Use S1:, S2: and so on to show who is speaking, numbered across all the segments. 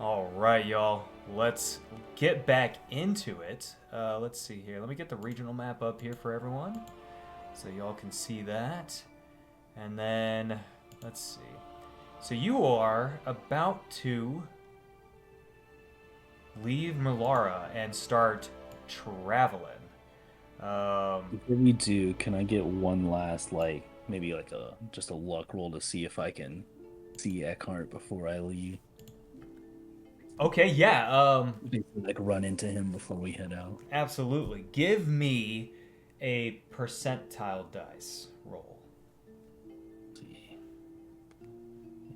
S1: All right, y'all. Let's get back into it. Let's see here. Let me get the regional map up here for everyone so y'all can see that. And then, let's see. So you are about to leave Melara and start traveling.
S2: Before we do, can I get one last maybe like a just a luck roll to see if I can see Eckhart before I leave?
S1: Okay, yeah.
S2: Basically, like run into him before we head out.
S1: Absolutely. Give me a percentile dice roll.
S2: Let's see,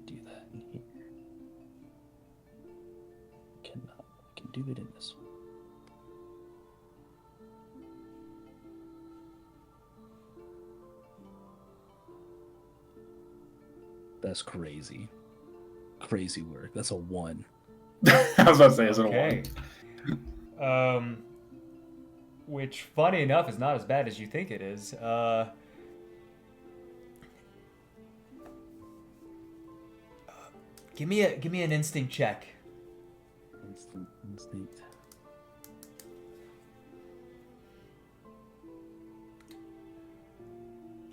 S2: do that in here. Cannot. I can do it in this one. That's crazy. Crazy work. That's a one.
S3: I was about to say, is it a
S1: Okay.
S3: one?
S1: Which, funny enough, is not as bad as you think it is. Give me an instinct check.
S2: Instinct.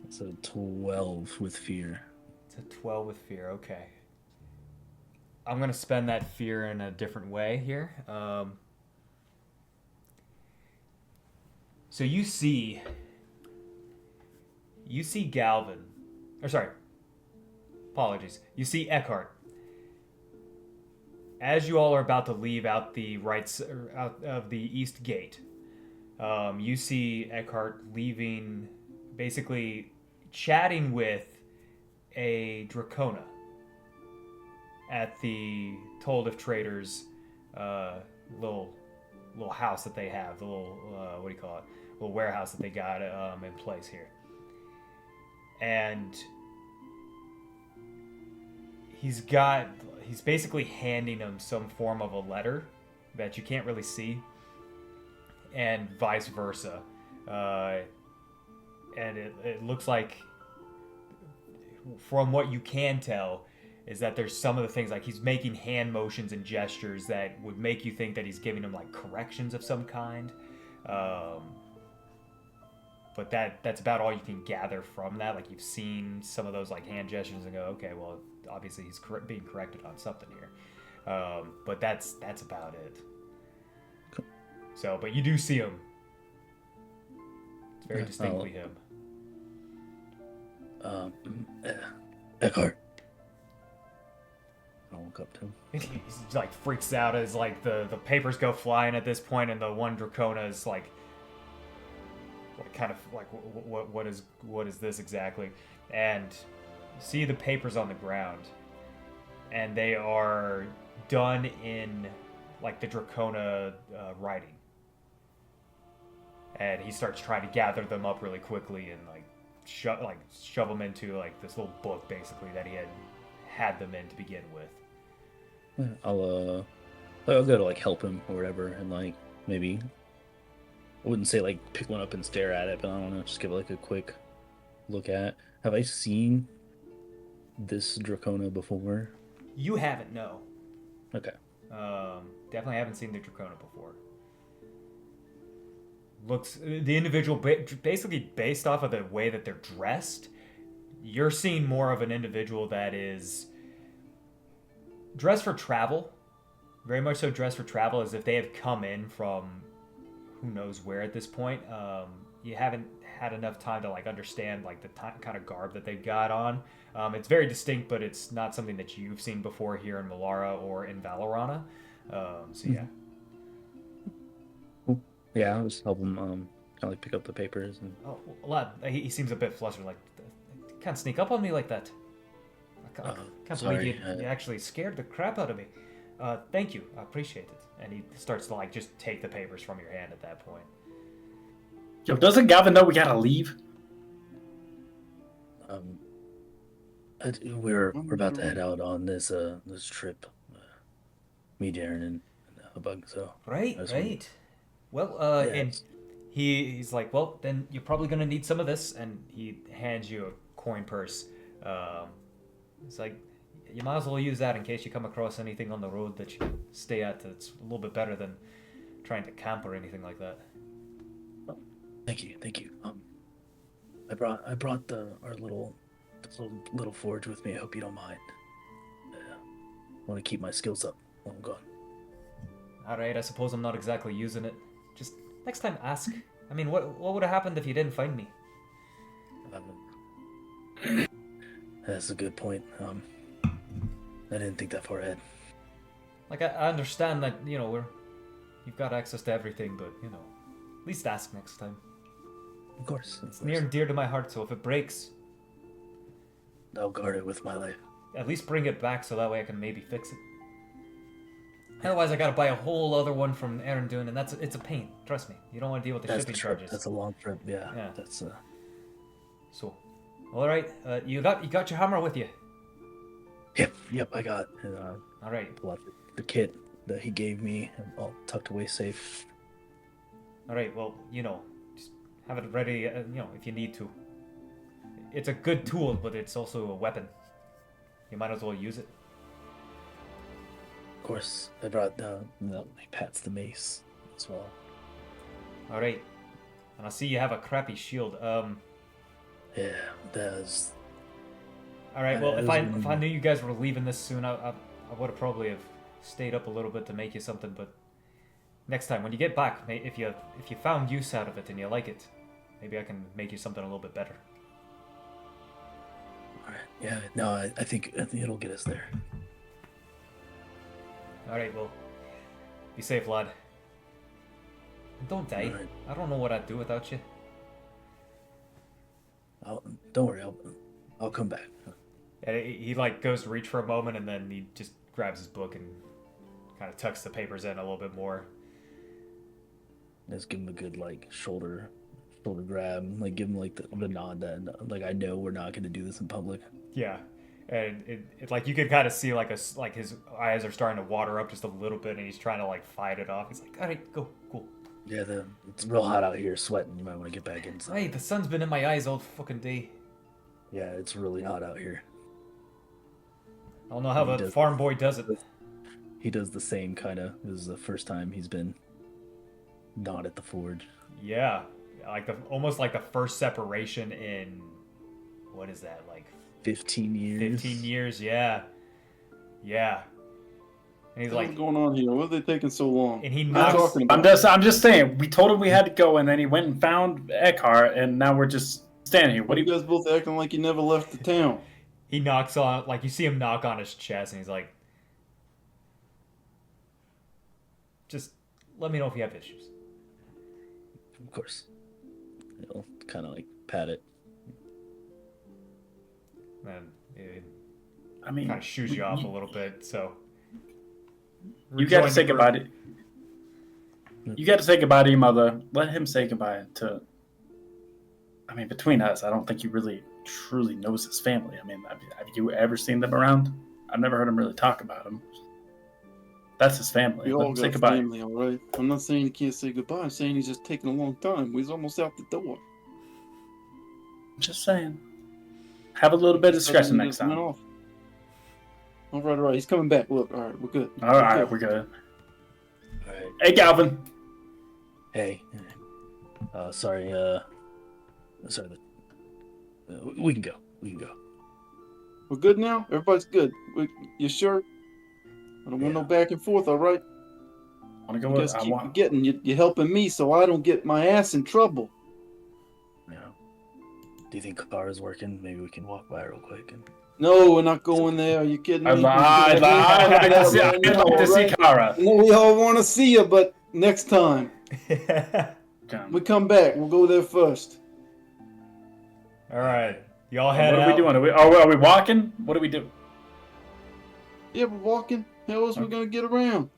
S2: It's a 12 with fear.
S1: It's a 12 with fear. Okay. I'm gonna spend that fear in a different way here. So you see Galvin, or sorry, apologies. You see Eckhart as you all are about to leave out the out of the east gate. You see Eckhart leaving, basically chatting with a Dracona at the Toldif Traders little house that they have, the little what do you call it? Little warehouse that they got in place here, and he's basically handing him some form of a letter that you can't really see, and vice versa. Uh, and it looks like, from what you can tell, is that there's some of the things, like he's making hand motions and gestures that would make you think that he's giving him like corrections of some kind. Um, but that's about all you can gather from that. Like, you've seen some of those like hand gestures and go, okay, well, obviously he's being corrected on something here. But that's about it. So, but you do see him. It's very distinctly him.
S2: Um, Eckhart. I'll walk up to him.
S1: He's like freaks out as like the papers go flying at this point, and the one Dracona is like kind of like, what is this exactly? And you see the papers on the ground, and they are done in like the Dracona writing. And he starts trying to gather them up really quickly and like shove them into like this little book basically that he had them in to begin with.
S2: I'll go to like help him or whatever, and like maybe I wouldn't say like pick one up and stare at it, but I don't know, just give it like a quick look at. Have I seen this Dracona before?
S1: You haven't, no.
S2: Okay.
S1: Definitely haven't seen the Dracona before. Looks the individual basically based off of the way that they're dressed. You're seeing more of an individual that is dressed for travel, very much so dressed for travel, as if they have come in from who knows where at this point. You haven't had enough time to like understand like the kind of garb that they've got on. It's very distinct, but it's not something that you've seen before here in Melara or in Valorana. So yeah.
S2: Cool. Yeah, I'll just help him kind of like pick up the papers and
S1: Oh, a lot. He seems a bit flustered. Like, can't sneak up on me like that. I can't believe
S2: sorry.
S1: you actually scared the crap out of me. Thank you. I appreciate it. And he starts to like just take the papers from your hand at that point.
S3: Yo, doesn't Gavin know we gotta leave?
S2: um we're about to head out on this trip. Me, Darren, and Hubbub. So
S1: Right,
S2: I just want
S1: right. Well,
S2: yeah,
S1: and he's like, well, then you're probably gonna need some of this, and he hands you a coin purse. It's like, you might as well use that in case you come across anything on the road that you stay at that's a little bit better than trying to camp or anything like that.
S2: Thank you. I brought our little forge with me. I hope you don't mind. I want to keep my skills up while I'm gone.
S1: Alright, I suppose I'm not exactly using it. Just next time ask. I mean, what would have happened if you didn't find me?
S2: That's a good point. I didn't think that far ahead.
S1: Like, I understand that, you've got access to everything, but, at least ask next time.
S2: Of course.
S1: It's near and dear to my heart, so if it breaks,
S2: I'll guard it with my life.
S1: at least bring it back so that way I can maybe fix it. Otherwise, I gotta buy a whole other one from Erendune, and it's a pain. Trust me. You don't want to deal with the
S2: That's
S1: shipping
S2: the trip.
S1: charges.
S2: That's a long trip. Yeah.
S1: Yeah.
S2: That's
S1: So, all right. You got your hammer with you.
S2: Yep. I got
S1: All right.
S2: the kit that he gave me, all tucked away safe.
S1: All right. Well, just have it ready. If you need to. It's a good tool, but it's also a weapon. You might as well use it.
S2: Of course, I brought he pats the mace as well.
S1: All right. And I see you have a crappy shield.
S2: Yeah, that's.
S1: All right. Well, if I knew you guys were leaving this soon, I would have probably have stayed up a little bit to make you something. But next time, when you get back, if you found use out of it and you like it, maybe I can make you something a little bit better.
S2: All right. Yeah. No, I think it'll get us there.
S1: All right. Well, be safe, lad. And don't die.
S2: All right.
S1: I don't know what I'd do without you.
S2: Don't worry. I'll come back.
S1: And he goes to reach for a moment, and then he just grabs his book and kind of tucks the papers in a little bit more.
S2: Just give him a good shoulder grab, give him the nod that I know we're not going to do this in public.
S1: Yeah, and it you can kind of see his eyes are starting to water up just a little bit, and he's trying to fight it off. He's like, all right, go, cool.
S2: Yeah, it's real hot out here, sweating. You might want to get back inside.
S1: Hey, the sun's been in my eyes all fucking day.
S2: Yeah, it's really hot out here.
S1: I don't know how the farm boy does it.
S2: He does the same kind of. This is the first time he's been not at the forge.
S1: Yeah, almost like the first separation in, what is that,
S2: 15 years?
S1: 15 years, yeah. And he's
S4: What's going on here? Why are they taking so long?
S1: And he
S4: What are you
S1: knocks.
S4: talking about?
S3: I'm just saying. We told him we had to go, and then he went and found Eckhart, and now we're just standing here.
S4: What are you guys both acting like you never left the town?
S1: He knocks on, you see him knock on his chest, and he's like, just let me know if you have issues.
S2: Of course. He'll kind of pat it.
S1: And it
S3: I mean,
S1: kind of shoos you off a little bit, so.
S3: You got to
S1: Rejoin
S3: say
S1: the group.
S3: goodbye to. You got to say goodbye to your mother. Let him say goodbye to. I mean, between us, I don't think he really truly knows his family. I mean, have you ever seen them around? I've never heard him really talk about them. That's his family.
S4: We
S3: Let
S4: all
S3: him say
S4: got
S3: goodbye.
S4: family, all right? I'm not saying he can't say goodbye. I'm saying he's just taking a long time. He's almost out the door.
S3: Just saying. Have a little bit of discretion next
S4: Just went
S3: time.
S4: off. All right. He's coming back. Look, all right, we're good.
S3: All right, we're good.
S2: All right.
S3: Hey, Galvin.
S2: Hey. Sorry. We can go.
S4: We're good now? Everybody's good. You sure? I don't want no back and forth, all right?
S3: Want to
S4: You
S3: go?
S4: guys
S3: I
S4: keep
S3: want.
S4: forgetting. You're helping me so I don't get my ass in trouble.
S2: Yeah. Do you think Kara's working? Maybe we can walk by real quick. And...
S4: No, we're not going there. Are you kidding me?
S3: I'd like to see Kara.
S4: No, we all want to see you, but next time. We come back. We'll go there first.
S1: All right, y'all head
S3: What
S1: out.
S3: are we doing? Are we walking? What do we do?
S4: Yeah, we're walking. How else we gonna get around?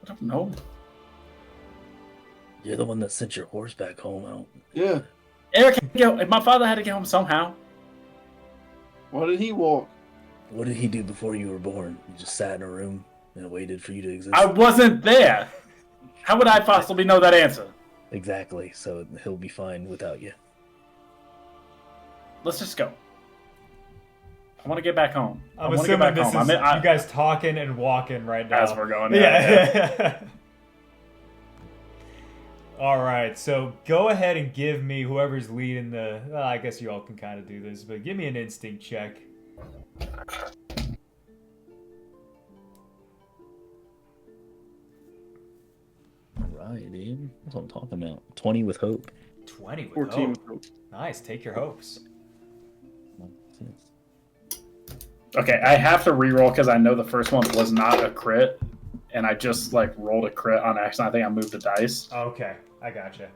S3: I don't know.
S2: You're the one that sent your horse back home. I don't...
S4: Yeah.
S3: Eric, my father had to get home somehow.
S4: Why did he walk?
S2: What did he do before you were born? He just sat in a room and waited for you to exist?
S3: I wasn't there. How would I possibly know that answer?
S2: Exactly. So he'll be fine without you.
S3: Let's just go. I want to get back home.
S1: I'm assuming this is you guys talking and walking right now.
S3: As we're going.
S1: Yeah. All right, so go ahead and give me whoever's leading the. I guess you all can kind of do this, but give me an instinct check.
S2: All right, dude. That's what I'm talking about. 20 with hope.
S1: 20 with
S4: 14
S1: hope.
S4: with hope.
S1: Nice. Take your hopes.
S3: Okay, I have to reroll because I know the first one was not a crit, and I just like rolled a crit on accident. I think I moved the dice.
S1: Okay, I gotcha.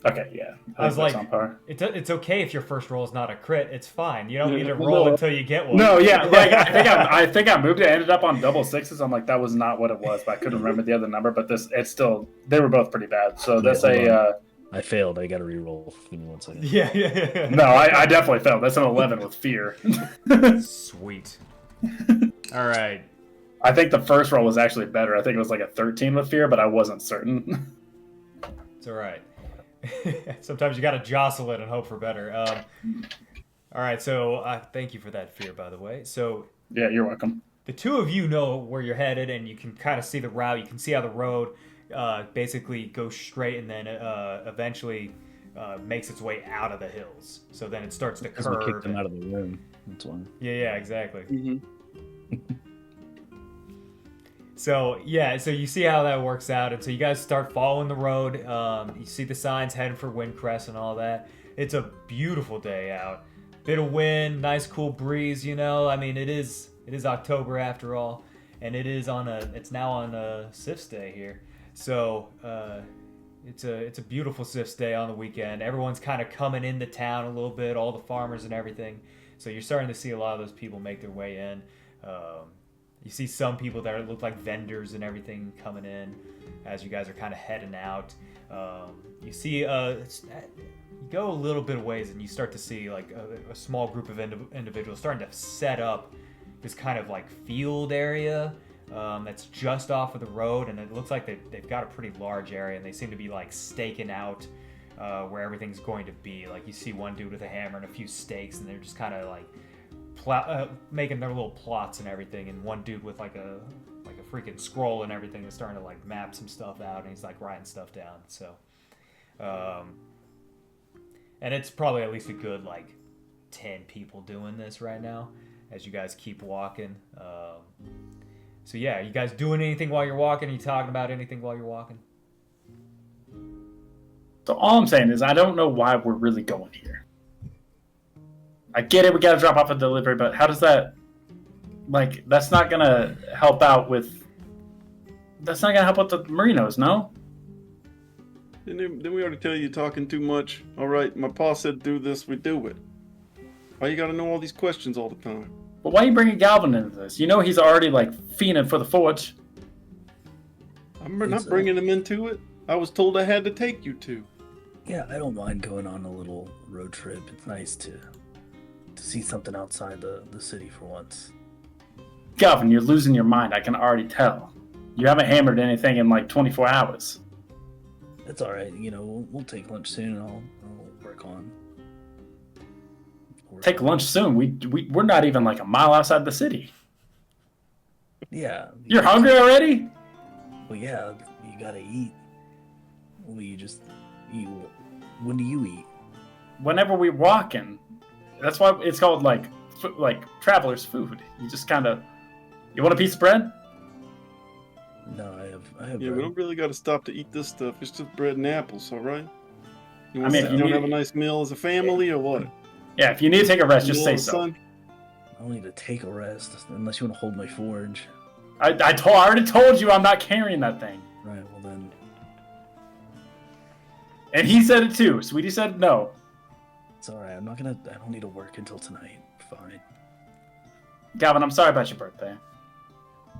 S3: Okay, yeah.
S1: I was like,
S3: on par.
S1: it's okay if your first roll is not a crit. It's fine. You don't need to roll until you get one.
S3: No, yeah, like I think I moved it. I ended up on double sixes. I'm like, that was not what it was, but I couldn't remember the other number. But it's still, they were both pretty bad. So that's
S2: I failed. I got to re-roll. Give me 1 second.
S1: Yeah.
S3: No, I definitely failed. That's an 11 with fear.
S1: Sweet. All right.
S3: I think the first roll was actually better. I think it was like a 13 with fear, but I wasn't certain.
S1: It's all right. Sometimes you got to jostle it and hope for better. All right, so thank you for that fear, by the way. So
S3: yeah, you're welcome.
S1: the two of you know where you're headed, and you can kind of see the route. You can see how the road basically goes straight and then eventually makes its way out of the hills. So then it starts to curve.
S2: We kicked them out of the room. That's why.
S1: Yeah, exactly.
S4: Mm-hmm.
S1: So you see how that works out, and so you guys start following the road. You see the signs heading for Windcrest and all that. It's a beautiful day out. Bit of wind, nice cool breeze. I mean, it is October after all, and it's now on a Sif's Day here. So it's a beautiful Sif's Day on the weekend. Everyone's kind of coming into town a little bit, all the farmers and everything. So you're starting to see a lot of those people make their way in. You see some people that look like vendors and everything coming in as you guys are kind of heading out. You see, you go a little bit of ways and you start to see like a small group of individuals starting to set up this kind of like field area that's just off of the road, and it looks like they've got a pretty large area, and they seem to be like staking out where everything's going to be. Like you see one dude with a hammer and a few stakes, and they're just kind of like making their little plots and everything, and one dude with like a freaking scroll and everything is starting to like map some stuff out, and he's like writing stuff down. So and it's probably at least a good like 10 people doing this right now as you guys keep walking. So yeah, you guys doing anything while you're walking? Are you talking about anything while you're walking?
S3: So all I'm saying is I don't know why we're really going here. I get it, we gotta drop off a delivery, but how does that, like, that's not gonna help out with the Merinos, no?
S4: Didn't we already tell you you're talking too much? All right, my pa said do this, we do it. Why you gotta know all these questions all the time?
S3: But why are you bringing Galvin into this? You know he's already, like, fiending for the forge.
S4: I'm not bringing him into it. I was told I had to take you to.
S2: Yeah, I don't mind going on a little road trip. It's nice to see something outside the city for once.
S3: Galvin, you're losing your mind. I can already tell. You haven't hammered anything in like 24 hours.
S2: That's all right. We'll take lunch soon, and I'll work on.
S3: Take lunch soon. We're not even like a mile outside the city.
S2: Yeah.
S3: You're hungry already?
S2: Well, yeah. You gotta eat. Well, you just eat. When do you eat?
S3: Whenever we're walking. That's why it's called like traveler's food. You just kind of. You want a piece of bread?
S2: No, I have.
S4: Yeah,
S2: bread.
S4: we don't really got to stop to eat this stuff. It's just bread and apples, all right? You
S3: I mean,
S4: want to have a nice meal as a family or what?
S3: Yeah, if you need to take a rest, just say so.
S4: Son?
S2: I don't need to take a rest unless you want to hold my forge.
S3: I already told you I'm not carrying that thing.
S2: Right. Well then.
S3: And he said it too. Sweetie said no.
S2: It's all right. I don't need to work until tonight. Fine.
S3: Galvin, I'm sorry about your birthday.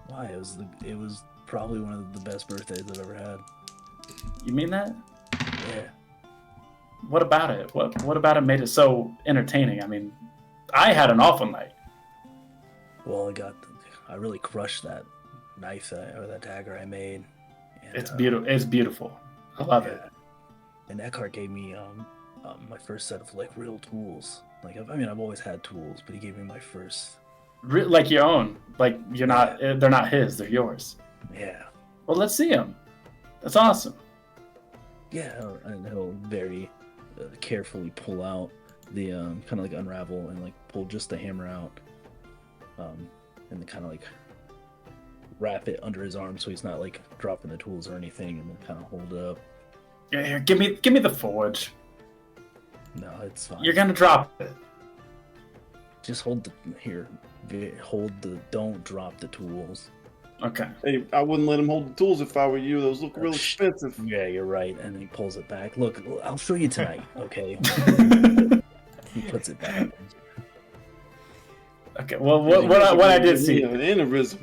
S2: Why? It was probably one of the best birthdays I've ever had.
S3: You mean that?
S2: Yeah.
S3: What about it? What about it made it so entertaining? I mean, I had an awful night.
S2: Well, I really crushed that knife or that dagger I made. And,
S3: It's beautiful. I love it.
S2: And Eckhart gave me my first set of like real tools. Like I've always had tools, but he gave me my first.
S3: Like your own. Like you're not. They're not his. They're yours.
S2: Yeah.
S3: Well, let's see them. That's awesome.
S2: Yeah, and he'll very carefully pull out the kind of like unravel and like pull just the hammer out, and then kind of like wrap it under his arm so he's not like dropping the tools or anything, and then kind of hold it up.
S3: Yeah, here, give me the forge.
S2: No, it's fine.
S3: You're gonna drop it.
S2: Just hold the. Don't drop the tools.
S3: Okay.
S4: Hey, I wouldn't let him hold the tools if I were you. Those look real expensive.
S2: Yeah, you're right. And then he pulls it back. Look, I'll show you tonight, okay? He puts it back.
S3: Okay. Well, what I did see.
S4: An aneurysm.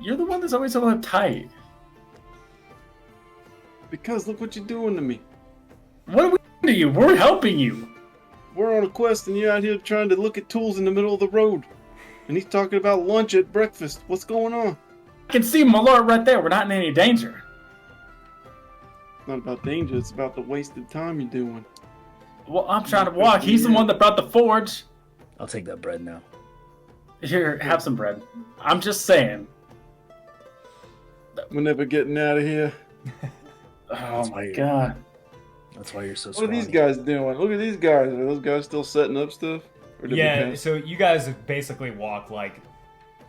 S3: You're the one that's always so uptight.
S4: Because look what you're doing to me.
S3: What are we doing to you? We're helping you.
S4: We're on a quest and you're out here trying to look at tools in the middle of the road. And he's talking about lunch at breakfast. What's going on?
S3: I can see my lord right there. We're not in any danger.
S4: It's not about danger. It's about the wasted time you're doing.
S3: Well, I'm trying to walk. He's the one that brought the forge.
S2: I'll take that bread now.
S3: Here, have some bread. I'm just saying.
S4: We're never getting out of here.
S3: Oh my god.
S2: That's why you're so
S4: What
S2: strong.
S4: are these guys doing? Look at these guys. Are those guys still setting up stuff? Or did we
S1: Yeah,
S4: pass?
S1: so you guys basically walked like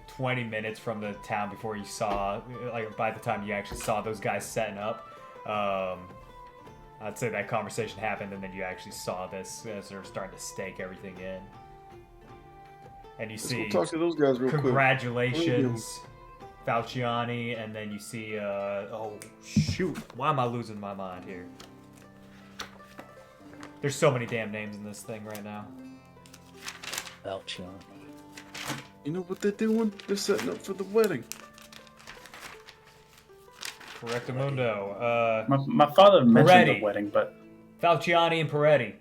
S1: 20 minutes from the town before you saw, like by the time you actually saw those guys setting up. I'd say that conversation happened and then you actually saw this as they're starting to stake everything in. And you
S4: Let's
S1: see,
S4: go talk to those guys real quick.
S1: congratulations, Falciani, and then you see, oh shoot, why am I losing my mind here? There's so many damn names in this thing right now.
S2: Falciani.
S4: You know what they're doing? They're setting up for the wedding.
S1: Correctamundo.
S3: My father mentioned
S1: Peretti.
S3: the wedding, but
S1: Falciani and Peretti.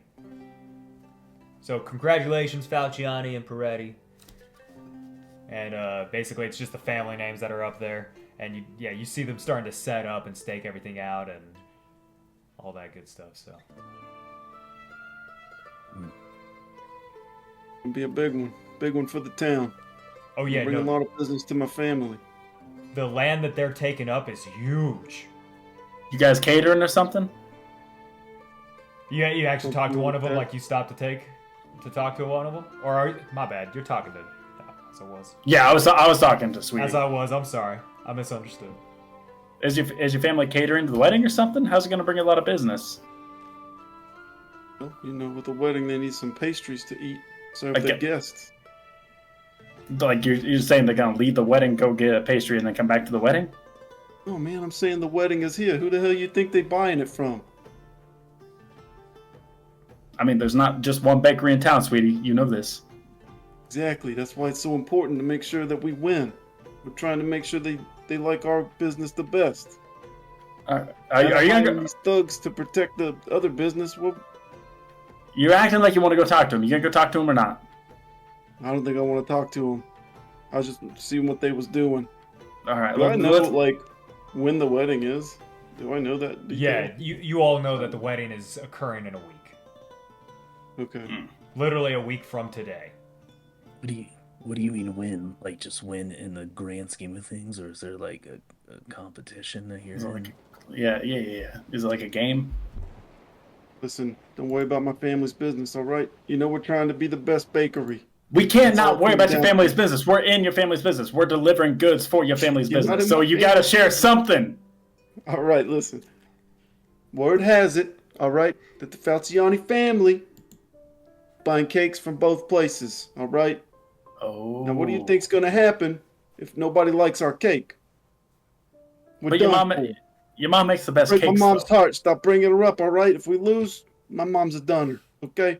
S1: So congratulations, Falciani and Peretti. And basically, it's just the family names that are up there, and you see them starting to set up and stake everything out and all that good stuff. So
S4: It'll be a big one for the town.
S1: oh yeah,
S4: Bring a
S1: no,
S4: lot of business to my family.
S1: the land that they're taking up is huge.
S3: you guys catering or something?
S1: You actually talked to one of them,
S4: Okay.
S1: like you stopped to talk to one of them, or are you, my bad, you're talking to as I was.
S3: Yeah, I was talking to Sweetie.
S1: As I was, I'm sorry, I misunderstood.
S3: Is your family catering to the wedding or something? How's it gonna bring a lot of business?
S4: Well, you know, with the wedding, they need some pastries to eat. Serve
S3: Okay.
S4: their guests.
S3: Like you're saying they're gonna leave the wedding, go get a pastry, and then come back to the wedding?
S4: Oh man, I'm saying the wedding is here. Who the hell you think they buying it from?
S3: I mean, there's not just one bakery in town, Sweetie. You know this.
S4: Exactly. That's why it's so important to make sure that we win. We're trying to make sure they like our business the best.
S3: Are you gonna
S4: hiring
S3: go?
S4: these thugs to protect the other business? Well,
S3: You're acting like you want to go talk to him. You gonna go talk to him or not?
S4: I don't think I want to talk to them. I was just seeing what they was doing.
S3: All right.
S4: Do I know
S3: let's-
S4: like when the wedding is? Do I know that?
S1: Yeah,
S4: detail?
S1: you all know that the wedding is occurring in a week.
S4: Okay.
S1: Literally a week from today.
S2: What do you mean win? Like just win in the grand scheme of things, or is there like a competition that you're
S3: Is it
S2: in?
S3: like- Yeah. Is it like a game?
S4: Listen, don't worry about my family's business, all right? You know we're trying to be the best bakery.
S3: We can't
S4: That's all
S3: not worry
S4: it
S3: about
S4: comes
S3: your
S4: down
S3: family's
S4: to.
S3: business. We're in your family's business. We're delivering goods for your family's
S4: You're not
S3: business.
S4: in
S3: So
S4: my
S3: you gotta
S4: family's
S3: share something.
S4: All right, listen. Word has it, all right, that the Falciani family buying cakes from both places, all right?
S3: Oh.
S4: Now, what do you think's gonna happen if nobody likes our cake? We're
S3: But your
S4: done
S3: mom,
S4: for.
S3: your mom makes the best
S4: Break my
S3: cakes.
S4: mom's
S3: though.
S4: heart. Stop bringing her up, all right? If we lose, my mom's a dunner, okay?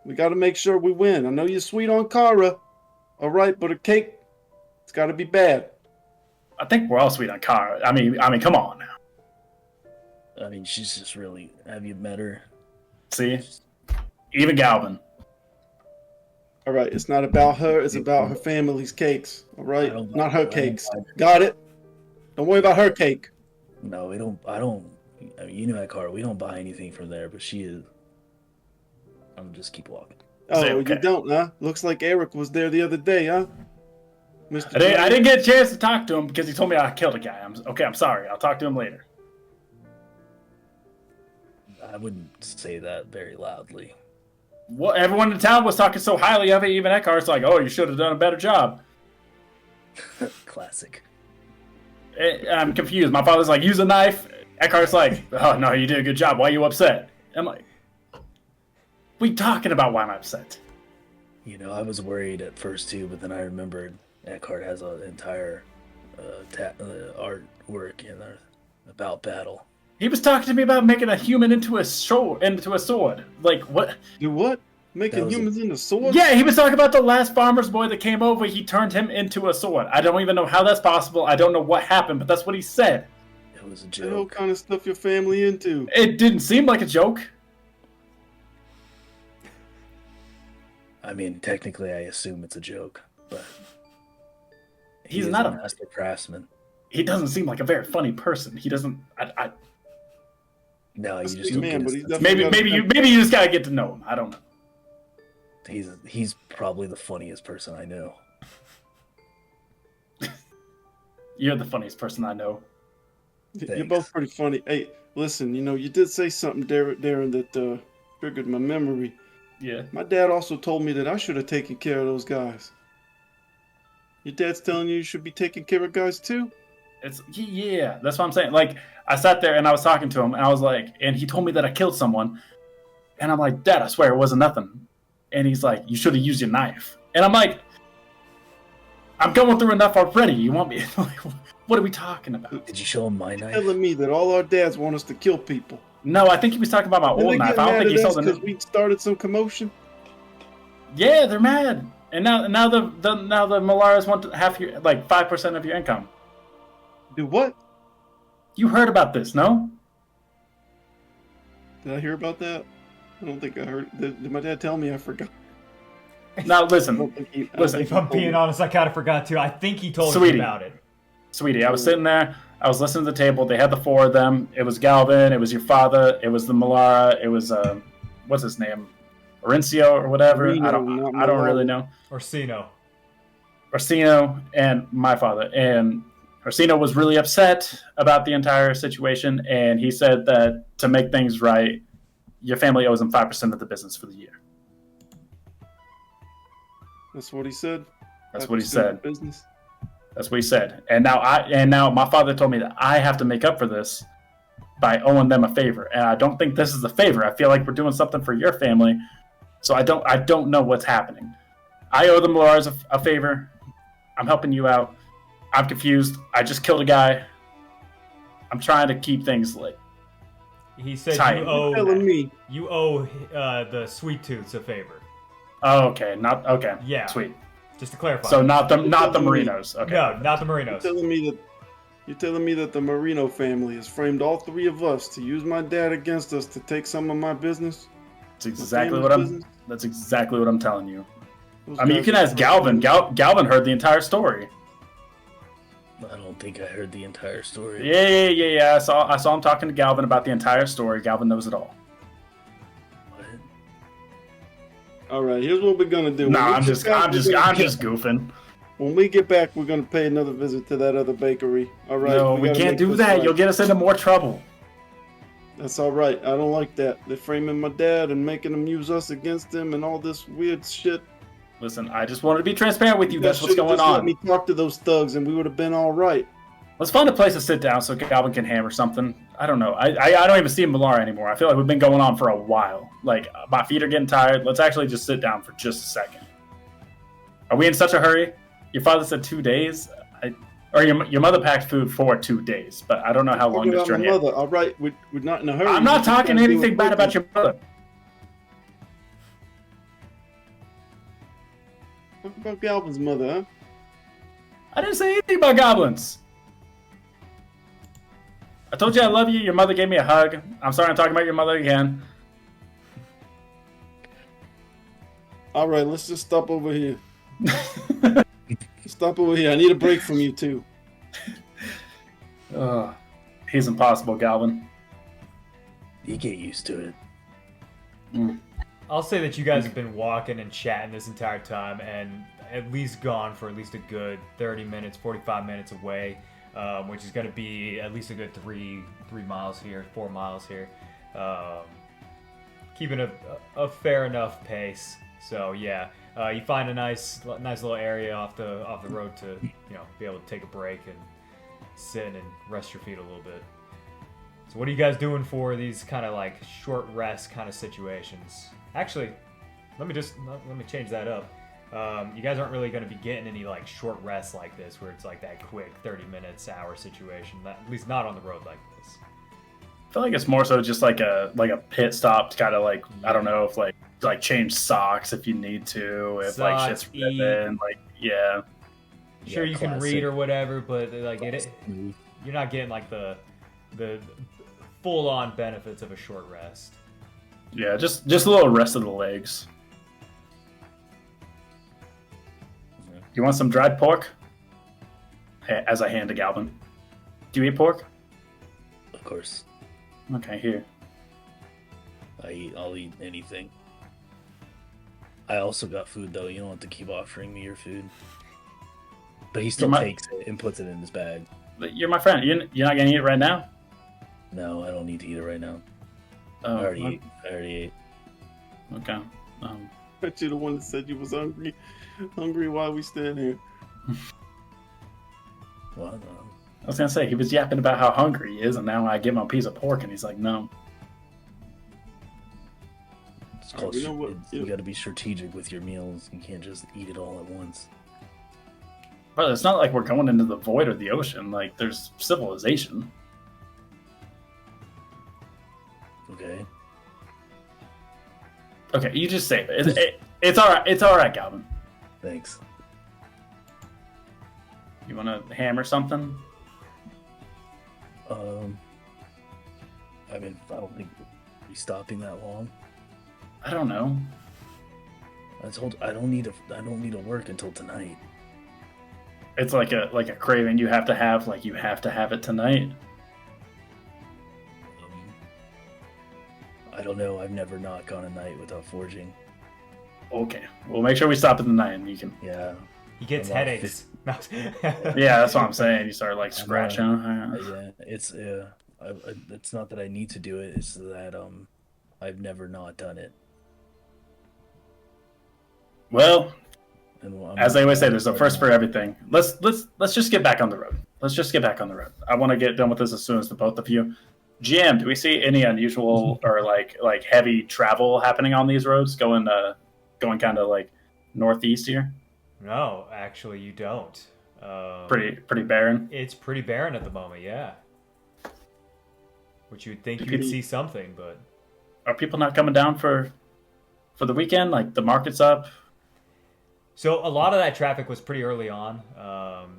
S4: We got to make sure we win. I know you're sweet on Kara, all right, but a cake, it's got to be bad.
S3: I think we're all sweet on Kara. I mean, come on now.
S2: I mean, she's just really. Have you met her?
S3: See, even Galvin.
S4: All right, it's not about her. It's about her family's cakes, all right?
S2: I don't-
S4: Not
S2: I
S4: her
S2: don't
S4: cakes.
S2: buy-
S4: Got it? Don't worry about her cake.
S2: No, I don't. I mean, you know that car. We don't buy anything from there, but she is. I'm just keep walking.
S4: Oh,
S3: okay.
S4: you don't, huh? Looks like Eric was there the other day, huh? Mr.
S3: I didn't get a chance to talk to him because he told me I killed a guy. I'm sorry. I'll talk to him later.
S2: I wouldn't say that very loudly.
S3: Well, everyone in town was talking so highly of it. Even Eckhart's like, "Oh, you should have done a better job."
S2: Classic.
S3: I'm confused. My father's like, "Use a knife." Eckhart's like, "Oh no, you did a good job. Why are you upset?" I'm like, "We talking about why I'm upset?"
S2: You know, I was worried at first too, but then I remembered Eckhart has an entire artwork in there about battle.
S3: He was talking to me about making a human into a sword. Like what?
S4: Do what? Making humans into swords?
S3: Yeah, he was talking about the last farmer's boy that came over. He turned him into a sword. I don't even know how that's possible. I don't know what happened, but that's what he said.
S2: It was a
S4: The hell
S2: joke.
S4: kind of stuff your family into?
S3: It didn't seem like a joke.
S2: I mean, technically, I assume it's a joke, but
S3: He's
S2: is
S3: not
S2: a
S3: a-
S2: master craftsman.
S3: He doesn't seem like a very funny person. He doesn't.
S2: No, you
S4: That's
S2: just
S4: the
S2: don't
S4: man,
S2: get
S4: but
S2: his
S4: he's
S2: sense.
S4: definitely-
S3: Maybe you just gotta get to know him. I don't know.
S2: He's probably the funniest person I know.
S3: You're the funniest person I know.
S4: You're
S2: Thanks.
S4: both pretty funny. Hey, listen, you did say something, Darren, that triggered my memory.
S3: Yeah.
S4: My dad also told me that I should have taken care of those guys. Your dad's telling you should be taking care of guys too?
S3: Yeah. That's what I'm saying. Like I sat there and I was talking to him and I was like, and he told me that I killed someone, and I'm like, Dad, I swear it wasn't nothing. And he's like, you should have used your knife. And I'm like, I'm going through enough already. You want me? Like, what are we talking about?
S2: Did you show him my knife?
S4: Telling me that all our dads want us to kill people.
S3: No, I think he was talking about my
S4: Did
S3: old
S4: they
S3: knife.
S4: get
S3: I don't
S4: mad
S3: think he
S4: at
S3: saw
S4: us
S3: the
S4: because we started some commotion?
S3: Yeah, they're mad. And now the Malaras want half your 5% of your income.
S4: Do what?
S3: You heard about this, no?
S4: Did I hear about that? I don't think I heard. Did my dad tell me? I forgot.
S3: Now
S4: I
S3: listen,
S4: don't think he, I don't
S3: Listen,
S4: think
S1: If
S4: he
S1: I'm
S4: told me.
S1: being honest, I kind of forgot too. I think he told
S3: Sweetie.
S1: you about it.
S3: sweetie, I was sitting there. I was listening to the table. They had the four of them. It was Galvin. It was your father. It was the Malara. It was what's his name, Orencio or whatever.
S4: Reno,
S3: I
S4: not
S3: don't really
S4: Malara.
S3: know.
S1: Orsino.
S3: Orsino and my father. And Orsino was really upset about the entire situation, and he said that to make things right, your family owes him 5% of the business for the year.
S4: That's what he said.
S3: That's what he
S4: 5% of
S3: said.
S4: Business.
S3: That's what he said. And now my father told me that I have to make up for this by owing them a favor. And I don't think this is a favor. I feel like we're doing something for your family. So I don't know what's happening. I owe the Malars a favor. I'm helping you out. I'm confused. I just killed a guy. I'm trying to keep things like
S1: He said
S3: Tight.
S4: Telling me.
S1: you owe the Sweet Tooths a favor.
S3: oh, okay, not okay.
S1: Yeah.
S3: Sweet.
S1: Just to clarify.
S3: So not the Marinos. Okay.
S1: No, not the
S4: You're
S1: Marinos.
S4: telling me that the Marino family has framed all three of us to use my dad against us to take some of my business?
S3: That's exactly
S4: family's
S3: what
S4: business?
S3: That's exactly what I'm telling you.
S4: Those
S3: I mean, you
S4: guys
S3: can
S4: are
S3: ask Galvin. Galvin heard the entire story.
S2: I don't think I heard the entire story.
S3: Yeah. I saw him talking to Galvin about the entire story. Galvin knows it all.
S2: What?
S4: All right, here's what we're gonna do.
S3: No,
S4: When we
S3: I'm
S4: get
S3: just
S4: back,
S3: I'm just goofing.
S4: When we get back, we're gonna pay another visit to that other bakery. All right.
S3: No, we
S4: gotta
S3: can't
S4: make
S3: do
S4: this
S3: that.
S4: right.
S3: You'll get us into more trouble.
S4: That's all right. I don't like that. They're framing my dad and making him use us against him and all this weird shit.
S3: Listen, I just wanted to be transparent with you.
S4: guys
S3: That's what's
S4: should've
S3: going
S4: just Let
S3: on.
S4: me talk to those thugs, and we would have been all right.
S3: Let's find a place to sit down so Galvin can hammer something. I don't know. I don't even see Malara anymore. I feel like we've been going on for a while. Like, my feet are getting tired. Let's actually just sit down for just a second. Are we in such a hurry? Your father said 2 days? Or your mother packed food for 2 days, but I don't know how long
S4: Talking
S3: this
S4: about my
S3: journey is.
S4: mother. All right, we're not in a hurry.
S3: I'm
S4: We
S3: not
S4: just
S3: talking
S4: gotta do
S3: anything
S4: it
S3: bad about
S4: quickly.
S3: your mother.
S4: Talk about Galvin's mother, huh?
S3: I didn't say anything about goblins. I told you I love you. Your mother gave me a hug. I'm sorry I'm talking about your mother again.
S4: All right, let's just stop over here. Stop over here. I need a break from you too.
S3: He's impossible, Galvin.
S2: You get used to it.
S1: I'll say that you guys have been walking and chatting this entire time, and at least gone for at least a good 30 minutes, 45 minutes away, which is going to be at least a good 3 miles here, 4 miles here. Keeping a fair enough pace. So yeah, you find a nice little area off the road to be able to take a break and sit and rest your feet a little bit. So what are you guys doing for these kind of like short rest kind of situations? Actually, let me change that up. You guys aren't really going to be getting any like short rests like this, where it's like that quick 30 minutes, hour situation. At least not on the road like this.
S3: I feel like it's more so just like a pit stop to kind of like, I don't know, if like change socks if you need to, if like shit's ripping, like yeah.
S1: Sure,
S2: Yeah,
S1: you can
S2: classic.
S1: read or whatever, but like you're not getting like the full on benefits of a short rest.
S3: Yeah, just a little rest of the legs. You want some dried pork? As I hand to Galvin. Do you eat pork?
S2: Of course.
S3: Okay, here.
S2: I'll eat anything. I also got food though. You don't have to keep offering me your food. But he still takes it and puts it in his bag.
S3: You're my friend. You're not gonna eat it right now?
S2: No, I don't need to eat it right now.
S3: Oh,
S2: I already ate.
S3: Okay.
S4: Bet you're the one that said you was hungry. Hungry while we stand here.
S2: Well, no.
S3: I was gonna say he was yapping about how hungry he is, and now I give him a piece of pork, and he's like, "No."
S2: It's called.
S4: You know what?
S2: You got to be strategic with your meals. You can't just eat it all at once.
S3: Brother, it's not like we're going into the void or the ocean. Like, there's civilization.
S2: Okay.
S3: Okay, you just say it. It's all right. It's all right, Galvin.
S2: Thanks.
S3: You want to hammer something?
S2: I mean, I don't think we'll be stopping that long.
S3: I don't know.
S2: I don't need to work until tonight.
S3: It's like a craving you have to have. Like, you have to have it tonight.
S2: I don't know. I've never not gone a night without forging.
S3: Okay, we'll make sure we stop at the night, and you can.
S2: Yeah.
S1: He gets
S2: I'm not
S1: headaches.
S3: Yeah, that's what I'm saying. You start like scratching.
S2: Yeah. It's it's not that I need to do it. It's that I've never not done it.
S3: Well,
S2: And
S3: as I always say, there's a first for everything. Let's just get back on the road. Let's just get back on the road. I want to get done with this as soon as the both of you. GM, do we see any unusual or like heavy travel happening on these roads going kind of like northeast here?
S1: No, actually, you don't.
S3: Pretty barren.
S1: It's pretty barren at the moment, yeah. Which you would think
S3: Do
S1: you would
S3: people-
S1: see something, but
S3: Are people not coming down for the weekend? Like, the market's up.
S1: so a lot of that traffic was pretty early on,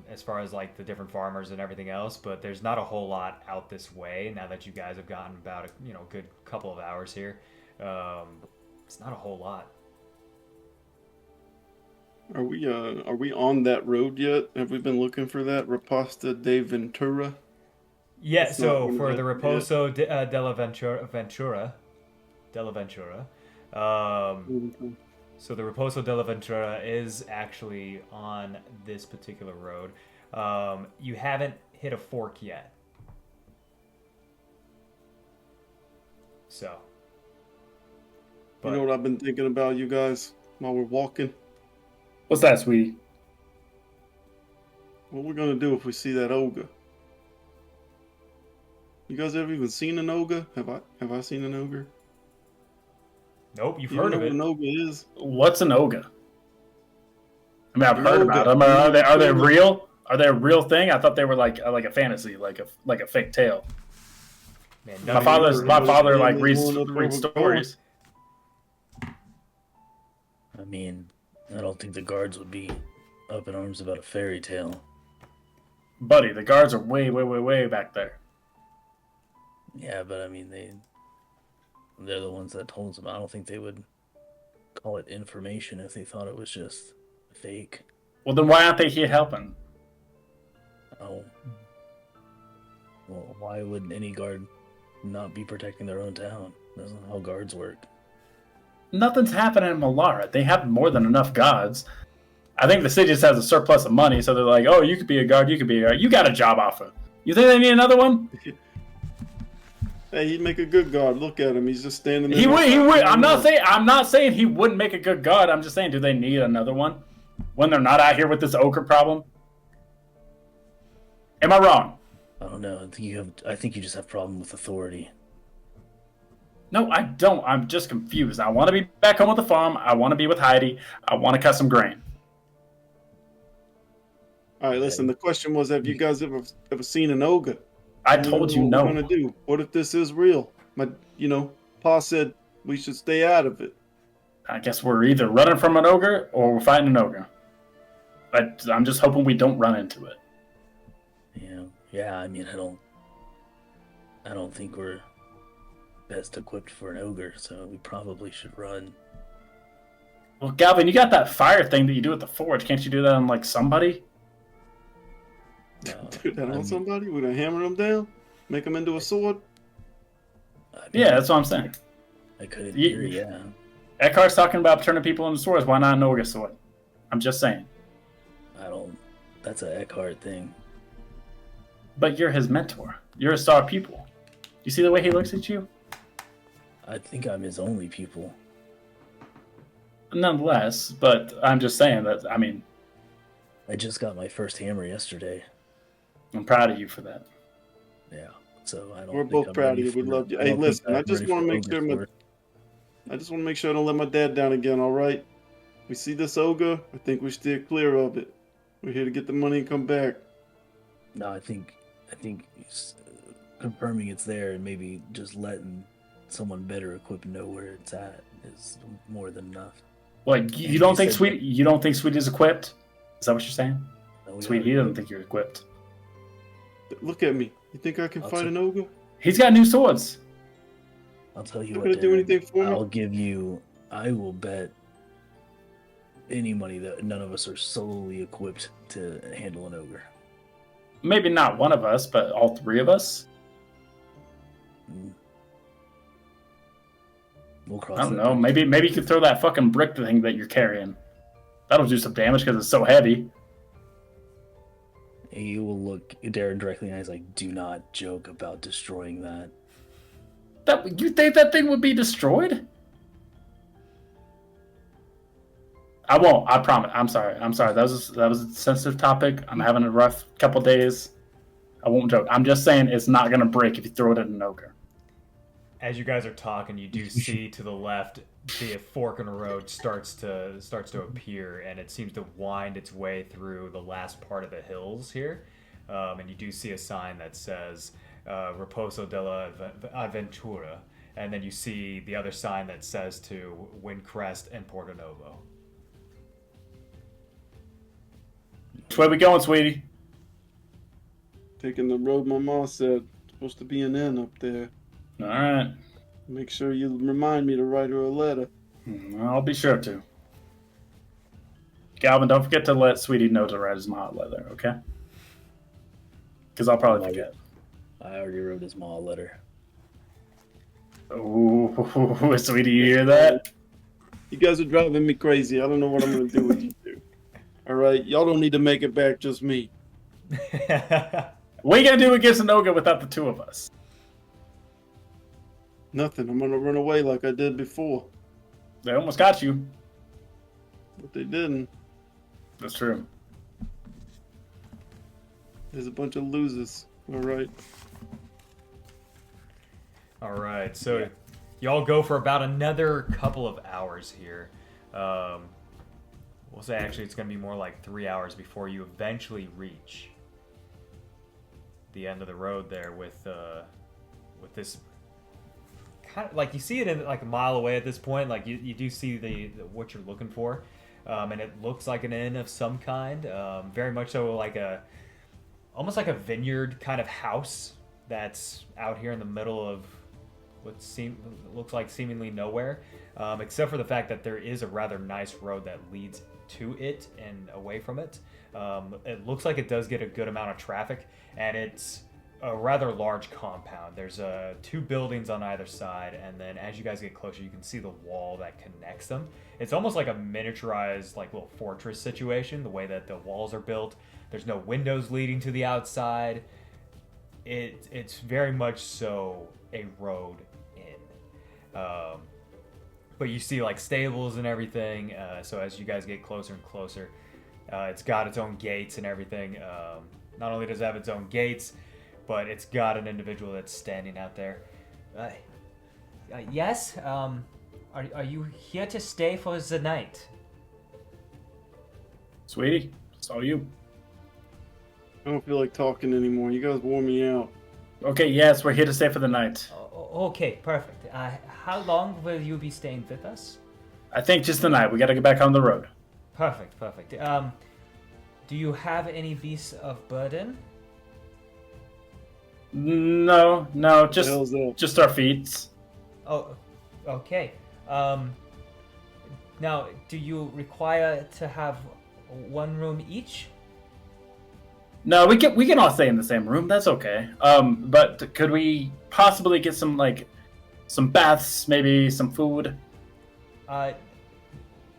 S1: as far as like the different farmers and everything else. But there's not a whole lot out this way now that you guys have gotten about a good couple of hours here. It's not a whole lot.
S4: Are we on that road yet? Have we been looking for that Riposta de Ventura?
S1: Yeah.
S4: It's
S1: So
S4: not
S1: for the
S4: one of
S1: Reposo della Ventura, so the Reposo della Ventura is actually on this particular road. You haven't hit a fork yet. So.
S4: You know what I've been thinking about, you guys, while we're walking?
S3: What's that, sweetie?
S4: What we're gonna do if we see that ogre? You guys ever even seen an ogre? Have I seen an ogre?
S1: Nope, you've
S4: You
S1: heard
S4: know
S1: of
S4: what
S1: it.
S4: an ogre is?
S3: What's an ogre? I mean, I've
S4: An
S3: heard
S4: ogre.
S3: about them. Are they real? Are they a real thing? I thought they were like a fantasy, like a fake tale.
S1: Man,
S3: My
S1: none
S3: father
S4: Yeah,
S3: like
S4: there's
S3: reads
S4: one up there with
S3: stories.
S2: I mean, I don't think the guards would be up in arms about a fairy tale.
S3: Buddy, the guards are way back there.
S2: Yeah, but I mean, they're the ones that told them. I don't think they would call it information if they thought it was just fake.
S3: Well, then why aren't they here helping?
S2: Oh. Well, why would any guard not be protecting their own town. That's not how guards work.
S3: Nothing's happening in Malara. They have more than enough gods. I think the city just has a surplus of money, so they're like, oh, you could be a guard, you could be a guard. You got a job offer. You think they need another one?
S4: Hey, he'd make a good guard. Look at him. He's just standing there.
S3: He would. I'm not saying he wouldn't make a good guard. I'm just saying, do they need another one when they're not out here with this ogre problem? Am I wrong?
S2: I don't know. I think you just have a problem with authority.
S3: No, I don't. I'm just confused. I want to be back home with the farm. I want to be with Heidi. I want to cut some grain.
S4: All right, listen. The question was, have you guys ever seen an ogre?
S3: I told you no.
S4: What we're gonna do? What if this is real? Pa said we should stay out of it.
S3: I guess we're either running from an ogre or we're fighting an ogre. But I'm just hoping we don't run into it.
S2: Yeah. I mean, I don't think we're best equipped for an ogre, so we probably should run.
S3: Well, Galvin, you got that fire thing that you do at the forge. Can't you do that on like somebody?
S4: Do that on somebody? We're gonna hammer them down, make them into a sword.
S3: Yeah, that's what I'm saying.
S2: I could in theory, yeah.
S3: Eckhart's talking about turning people into swords. Why not an ogre sword? I'm just saying.
S2: That's an Eckhart thing.
S3: But you're his mentor. You're a star pupil. You see the way he looks at you?
S2: I think I'm his only pupil.
S3: Nonetheless, but I'm just saying that,
S2: I just got my first hammer yesterday.
S3: I'm proud of you for that.
S2: Yeah, so I don't.
S4: We're both proud of you. We love you. Hey, listen, I just want to make sure I don't let my dad down again. All right, we see this ogre. I think we steer clear of it. We're here to get the money and come back.
S2: No, I think confirming it's there and maybe just letting someone better equipped know where it's at is more than enough.
S3: Like you don't think Sweetie's equipped? Is that what you're saying?
S2: No,
S3: Sweetie, he doesn't think you're equipped.
S4: Look at me. You think I can fight an ogre?
S3: He's got new swords.
S2: I'll tell you
S4: Not
S2: what,
S4: gonna do
S2: Darren,
S4: anything for me?
S2: I will bet any money that none of us are solely equipped to handle an ogre.
S3: Maybe not one of us, but all three of us.
S2: We'll cross.
S3: I don't know. Maybe you could throw that fucking brick thing that you're carrying. That'll do some damage because it's so heavy.
S2: He will look Darren directly in the eyes like, do not joke about destroying that.
S3: You think that thing would be destroyed? I won't. I promise. I'm sorry. That was a sensitive topic. I'm having a rough couple days. I won't joke. I'm just saying it's not gonna break if you throw it at an ogre.
S1: As you guys are talking, you do see to the left the fork in the road starts to appear, and it seems to wind its way through the last part of the hills here. And you do see a sign that says Reposo della Avventura, and then you see the other sign that says to Windcrest and Porto Novo.
S3: Which way we going, sweetie?
S4: Taking the road my mom said. Supposed to be an inn up there.
S3: All right.
S4: Make sure you remind me to write her a letter.
S3: I'll be sure to. Galvin, don't forget to let Sweetie know to write his mom a letter, okay? Because I'll probably forget.
S2: I already wrote his mom a letter.
S3: Ooh, Sweetie, you hear that?
S4: You guys are driving me crazy. I don't know what I'm going to do with you two. All right? Y'all don't need to make it back, just me.
S3: What are you going to do against an ogre without the two of us?
S4: Nothing. I'm going to run away like I did before.
S3: They almost got you.
S4: But they didn't.
S3: That's true.
S4: There's a bunch of losers. All right.
S1: All right. So y'all go for about another couple of hours here. We'll say actually it's going to be more like 3 hours before you eventually reach the end of the road there with this kind of like you see it in like a mile away at this point. Like you do see the what you're looking for, and it looks like an inn of some kind. Very much so like almost like a vineyard kind of house that's out here in the middle of what looks like seemingly nowhere, except for the fact that there is a rather nice road that leads to it and away from it. It looks like it does get a good amount of traffic, and it's a rather large compound. There's 2 buildings on either side, and then as you guys get closer, you can see the wall that connects them. It's almost like a miniaturized, like, little fortress situation, the way that the walls are built. There's no windows leading to the outside. It's very much so a road in. But you see, like, stables and everything, so as you guys get closer and closer, it's got its own gates and everything. Not only does it have its own gates, but it's got an individual that's standing out there. Yes? Are you here to stay for the night?
S3: Sweetie, it's all you.
S4: I don't feel like talking anymore. You guys wore me out.
S3: Okay, yes, we're here to stay for the night.
S1: Okay, perfect. How long will you be staying with us?
S3: I think just the night. We gotta get back on the road.
S1: Perfect. Do you have any beasts of burden?
S3: No, just our feet.
S1: Oh, okay. Now, do you require to have one room each?
S3: No, we can all stay in the same room. That's okay. But could we possibly get some baths, maybe some food?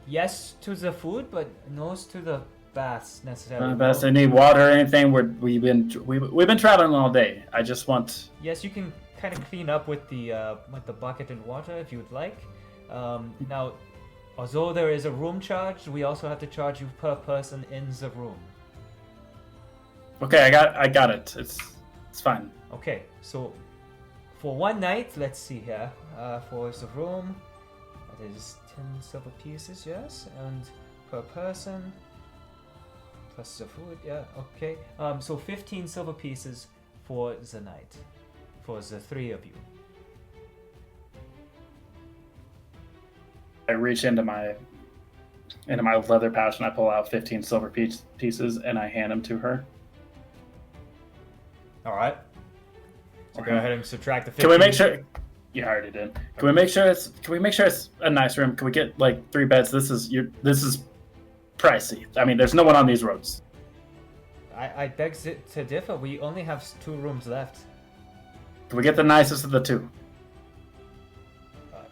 S1: Yes to the food, but no to the baths necessarily.
S3: Baths. Any water or anything? We've been traveling all day. I just want.
S1: Yes, you can kind of clean up with the bucket and water if you would like. Now, although there is a room charge, we also have to charge you per person in the room.
S3: Okay, I got it. It's fine.
S1: Okay, so for one night, let's see here. For the room, that is 10 silver pieces, yes, and per person plus the food, yeah, okay. So 15 silver pieces for the night, for the 3 of you.
S3: I reach into my leather pouch and I pull out 15 silver pieces and I hand them to her.
S1: All right. So go ahead and subtract the 15.
S3: Can we make sure? Yeah, I already did. Can we make sure it's a nice room? Can we get like 3 beds? This is pricey. I mean, there's no one on these roads.
S1: I beg to differ. We only have 2 rooms left.
S3: Can we get the nicest of the 2?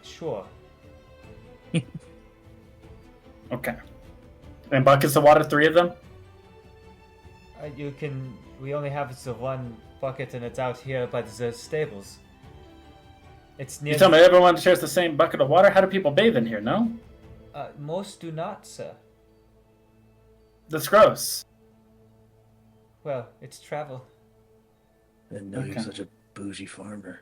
S1: Sure.
S3: Okay. And buckets of water, 3 of them?
S1: You can. We only have the 1 bucket, and it's out here by the stables. It's near.
S3: You tell me everyone shares the same bucket of water? How do people bathe in here? No.
S1: Most do not, sir.
S3: That's gross.
S1: Well, it's travel.
S2: I didn't know you're such a bougie farmer.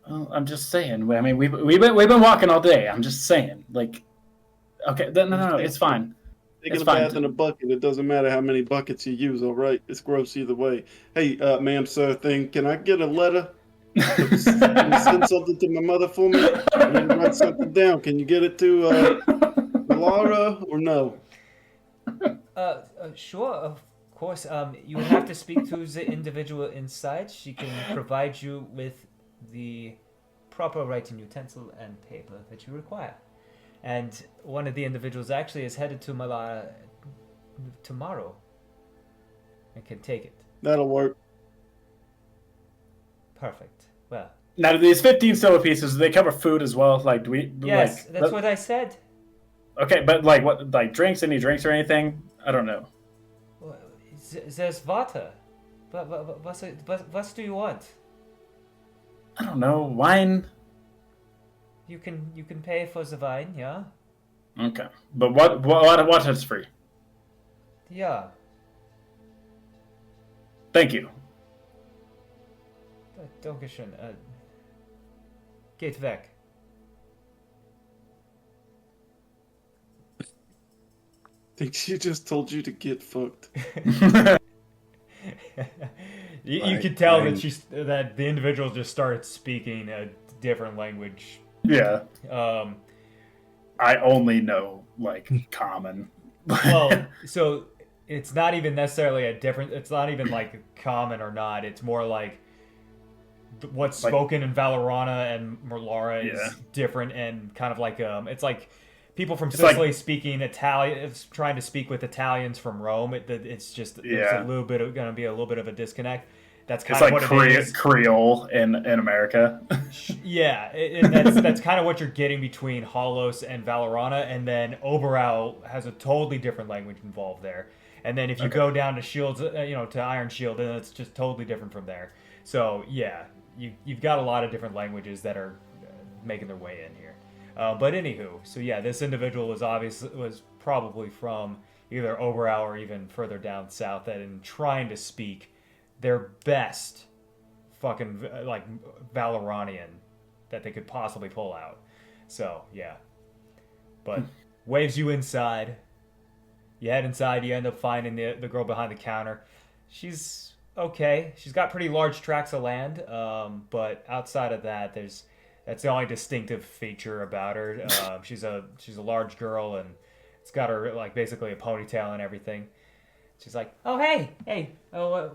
S3: Well, I'm just saying. I mean, we've been walking all day. I'm just saying. Like, okay, no, it's fine.
S4: Taking a bath in a bucket, it doesn't matter how many buckets you use, all right? It's gross either way. Hey, ma'am, sir, can I get a letter? Can you send something to my mother for me? I need to write something down. Can you get it to Laura or no?
S1: Sure, of course. You would have to speak to the individual inside. She can provide you with the proper writing utensil and paper that you require. And one of the individuals actually is headed to Malara tomorrow and can take it.
S4: That'll work.
S1: Perfect. Well.
S3: Now, do these 15 silver pieces, do they cover food as well? Like, do we?
S1: Yes, that's what I said.
S3: Okay, but like, what? Like drinks? Any drinks or anything? I don't know.
S1: There's water. But what do you want?
S3: I don't know. Wine.
S1: You can pay for the wine, yeah.
S3: Okay, but what is free?
S1: Yeah.
S3: Thank you.
S1: Dankeschön. Geht weg.
S4: Think she just told you to get fucked.
S1: You could tell that the individual just started speaking a different language.
S3: Yeah. I only know like common.
S1: Well, so it's not even necessarily it's not even like common or not. It's more like what's spoken in Valorana and Merlara is different, and kind of like it's like people from Sicily speaking Italian. It's trying to speak with Italians from Rome. It's just there's a little bit of going to be a little bit of a disconnect. That's kind
S3: It's
S1: of
S3: like
S1: what it is.
S3: Creole in America.
S1: Yeah, and that's kind of what you're getting between Holos and Valorana, and then Oberau has a totally different language involved there. And then if you go down to Shields, to Iron Shield, then it's just totally different from there. So yeah, you've got a lot of different languages that are making their way in here. But anywho, so yeah, this individual was probably from either Oberau or even further down south, and trying to speak their best fucking like Valoranian that they could possibly pull out. So yeah, but waves you inside. You head inside. You end up finding the girl behind the counter. She's okay. She's got pretty large tracts of land, but outside of that, that's the only distinctive feature about her. She's a large girl, and it's got her like basically a ponytail and everything. She's like, oh hey, oh.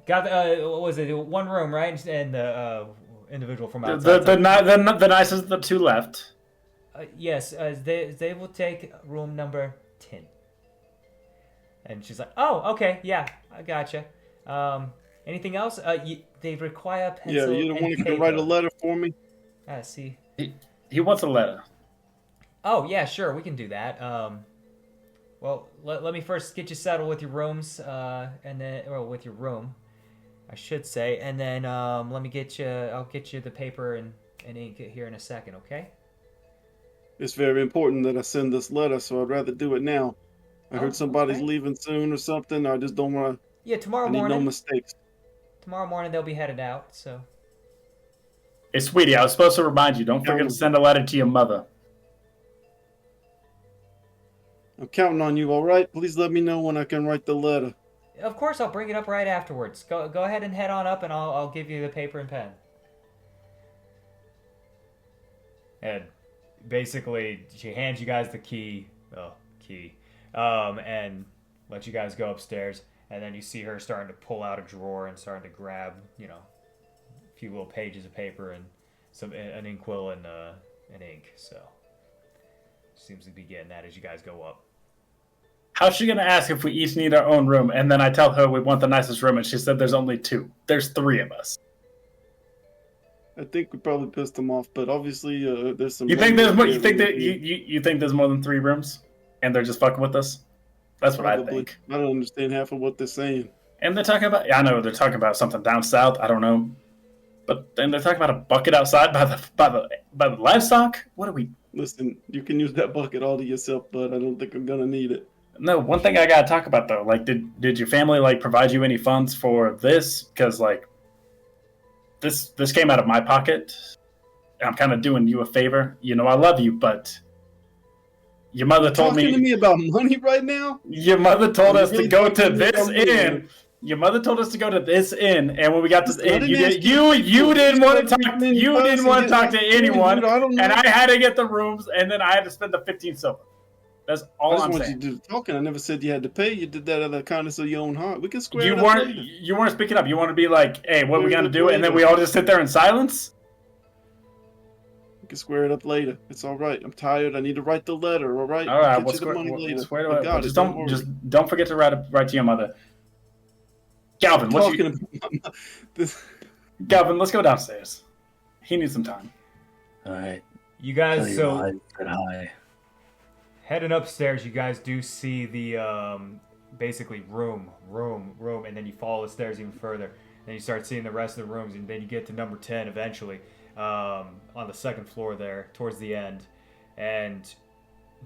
S1: Got what was it? One room, right? And the individual from outside.
S3: The nicest of the two left.
S1: Yes, they will take room number 10. And she's like, oh, okay, yeah, I gotcha. Anything else? They require pencil.
S4: Yeah, you the one who can write a letter for me.
S1: See.
S3: He wants a letter.
S1: Oh yeah, sure, we can do that. Well, let me first get you settled with your rooms, and then with your room, I should say, and then let me get you. I'll get you the paper and ink here in a second, okay?
S4: It's very important that I send this letter, so I'd rather do it now. I heard somebody's leaving soon or something. I just don't want to.
S1: Yeah, tomorrow
S4: I need
S1: morning.
S4: no mistakes.
S1: Tomorrow morning they'll be headed out. So.
S3: Hey, sweetie, I was supposed to remind you. Don't forget to send a letter to your mother.
S4: I'm counting on you. All right. Please let me know when I can write the letter.
S1: Of course, I'll bring it up right afterwards. Go ahead and head on up, and I'll give you the paper and pen. And basically, she hands you guys the key, and lets you guys go upstairs. And then you see her starting to pull out a drawer and starting to grab, a few little pages of paper and an inkwell and an ink. So seems to be getting that as you guys go up.
S3: How's she gonna ask if we each need our own room? And then I tell her we want the nicest room, and she said there's only 2. There's 3 of us.
S4: I think we probably pissed them off, but obviously there's some.
S3: You think there's more? You think that you think there's more than 3 rooms, and they're just fucking with us? That's what I think.
S4: I don't understand half of what they're saying.
S3: And they're talking about. Yeah, I know they're talking about something down south. I don't know, but then they're talking about a bucket outside by the livestock. What are we?
S4: Listen, you can use that bucket all to yourself, but I don't think I'm gonna need it.
S3: No, one thing I gotta talk about though, like, did your family like provide you any funds for this? Because like, this came out of my pocket. I'm kind of doing you a favor. I love you, but your mother told me.
S4: Talking to me about money right now?
S3: Your mother told us to go to this inn. Your mother told us to go to this inn, and when we got to the inn, you didn't want to talk. You didn't want to talk to anyone, and I had to get the rooms, and then I had to spend the 15 silver. That's all I'm saying. I just want you to
S4: do the talking. I never said you had to pay. You did that out of the kindness of your own heart. We can square it up later.
S3: You weren't speaking up. You want to be like, hey, what are we gonna do? And then we all just sit there in silence?
S4: We can square it up later. It's all right. I'm tired. I need to write the letter, all right?
S3: All right, we'll square it up. Just don't forget to write to your mother. Galvin, Galvin, let's go downstairs. He needs some time.
S2: All right.
S1: You guys, heading upstairs, you guys do see the basically room, and then you follow the stairs even further. Then you start seeing the rest of the rooms, and then you get to number 10 eventually on the second floor there towards the end, and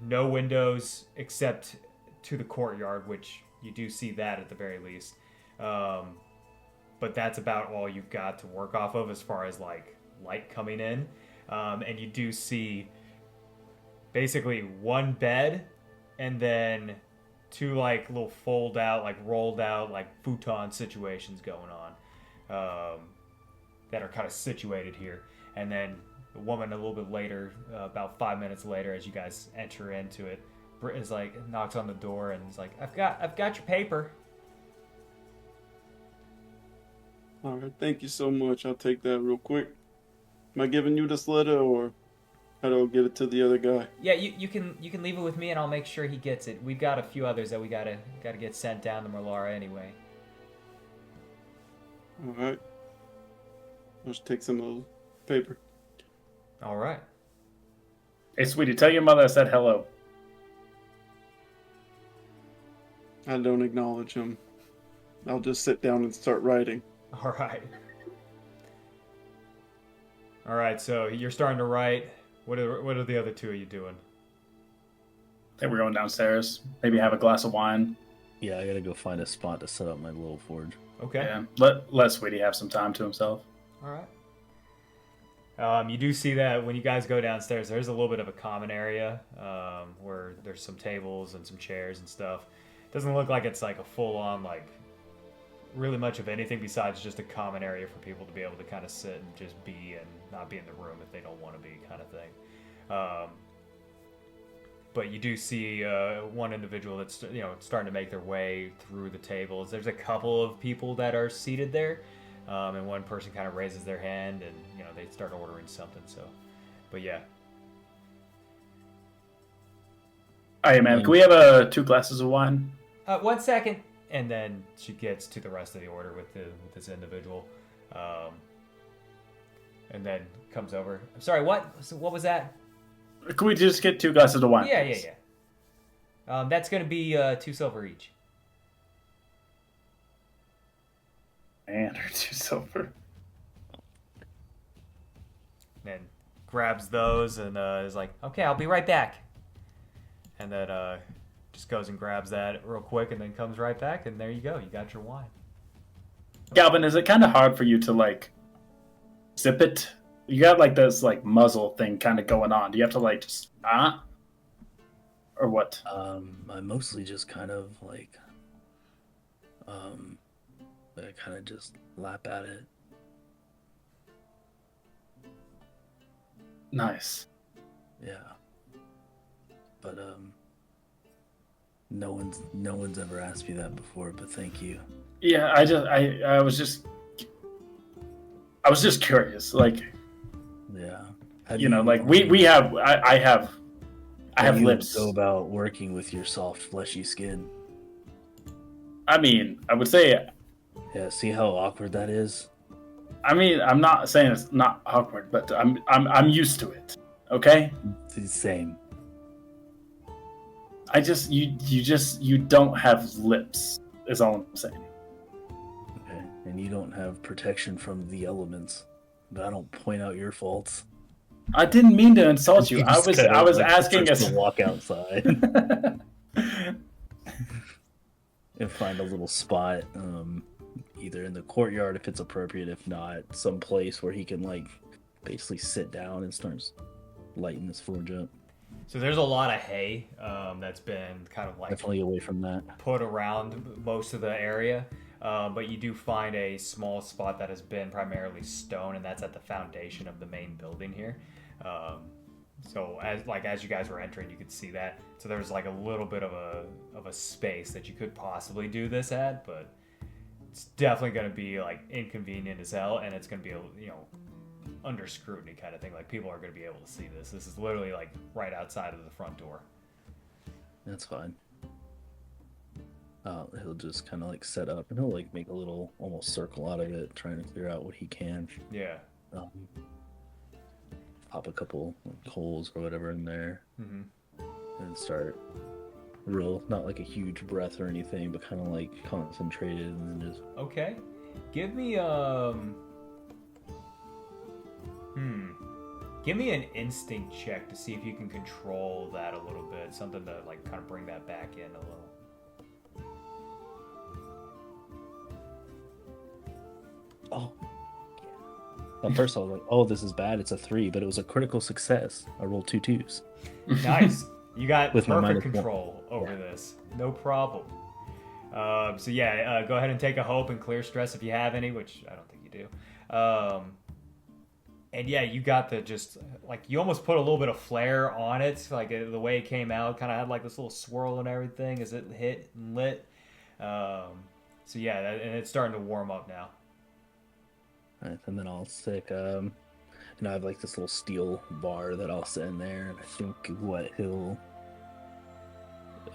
S1: no windows except to the courtyard, which you do see that at the very least. But that's about all you've got to work off of as far as like light coming in, and you do see basically one bed and then 2 like little fold out, like rolled out, like futon situations going on that are kind of situated here. And then the woman a little bit later, about 5 minutes later, as you guys enter into it, is like knocks on the door and is like, I've got your paper.
S4: All right, thank you so much. I'll take that real quick. Am I giving you this letter, or how do I get it to the other guy?
S1: Yeah, you can leave it with me, and I'll make sure he gets it. We've got a few others that we gotta get sent down to Merlara anyway.
S4: All right. Let's take some of the paper.
S1: All right.
S3: Hey, sweetie, tell your mother I said hello.
S4: I don't acknowledge him. I'll just sit down and start writing.
S1: All right. All right. So you're starting to write. What are the other two of you doing?
S3: I think we're going downstairs. Maybe have a glass of wine.
S2: Yeah, I gotta go find a spot to set up my little forge.
S1: Okay.
S3: Yeah. Let Sweetie have some time to himself.
S1: All right. You do see that when you guys go downstairs, there's a little bit of a common area where there's some tables and some chairs and stuff. Doesn't look like it's like a full-on like really much of anything besides just a common area for people to be able to kind of sit and just be and not be in the room if they don't want to be, kind of thing. But you do see one individual that's starting to make their way through the tables. There's a couple of people that are seated there, and one person kind of raises their hand and they start ordering something. So, but yeah.
S3: Hey man, can we have 2 glasses of wine?
S1: 1 second, and then she gets to the rest of the order with this individual, and then comes over. I'm sorry, what? So what was that?
S3: Can we just get 2 glasses of wine?
S1: Yeah. That's going to be 2 silver each.
S3: And or 2 silver.
S1: And grabs those and is like, okay, I'll be right back. And then just goes and grabs that real quick and then comes right back, and there you go. You got your wine.
S3: Galvin, is it kind of hard for you to like sip it? You got like this like muzzle thing kind of going on. Do you have to like just or what?
S2: I mostly just kind of like I kind of just lap at it.
S3: Nice.
S2: Yeah. But no one's ever asked me that before, but thank you.
S3: Yeah, I was just curious, like,
S2: yeah.
S3: Like we have I have lips.
S2: Go about working with your soft fleshy skin.
S3: I mean, I would say.
S2: Yeah, see how awkward that is?
S3: I mean, I'm not saying it's not awkward, but I'm used to it. Okay?
S2: It's the same.
S3: I just you don't have lips is all I'm saying.
S2: Okay. And you don't have protection from the elements. But I don't point out your faults.
S3: I didn't mean to insult you. I was
S2: like
S3: asking us
S2: to walk outside and find a little spot, either in the courtyard if it's appropriate, if not, some place where he can like basically sit down and starts lighting this forge up.
S1: So there's a lot of hay that's been kind of like
S2: definitely away from that,
S1: put around most of the area. But you do find a small spot that has been primarily stone, and that's at the foundation of the main building here. So as you guys were entering, you could see that. So there's like a little bit of a space that you could possibly do this at, but it's definitely going to be like inconvenient as hell, and it's going to be under scrutiny kind of thing. Like people are going to be able to see this. This is literally like right outside of the front door.
S2: That's fine. He'll just kind of like set up, and he'll like make a little almost circle out of it, trying to clear out what he can.
S1: Yeah.
S2: Pop a couple coals or whatever in there, and start not like a huge breath or anything, but kind of like concentrated, and then just.
S1: Okay. Give me Give me an instinct check to see if you can control that a little bit. Something to like kind of bring that back in a little.
S2: Oh. At first I was like, oh, this is bad. It's a 3, but it was a critical success. I rolled 2 2s.
S1: Nice. You got
S2: with
S1: perfect control over this. No problem. So yeah, go ahead and take a hope and clear stress if you have any, which I don't think you do. And yeah, you got the just like you almost put a little bit of flair on it, like the way it came out, kind of had like this little swirl and everything as it hit and lit. So yeah, and it's starting to warm up now.
S2: Right, and then I'll stick, I have like this little steel bar that I'll set in there, and I think what he'll,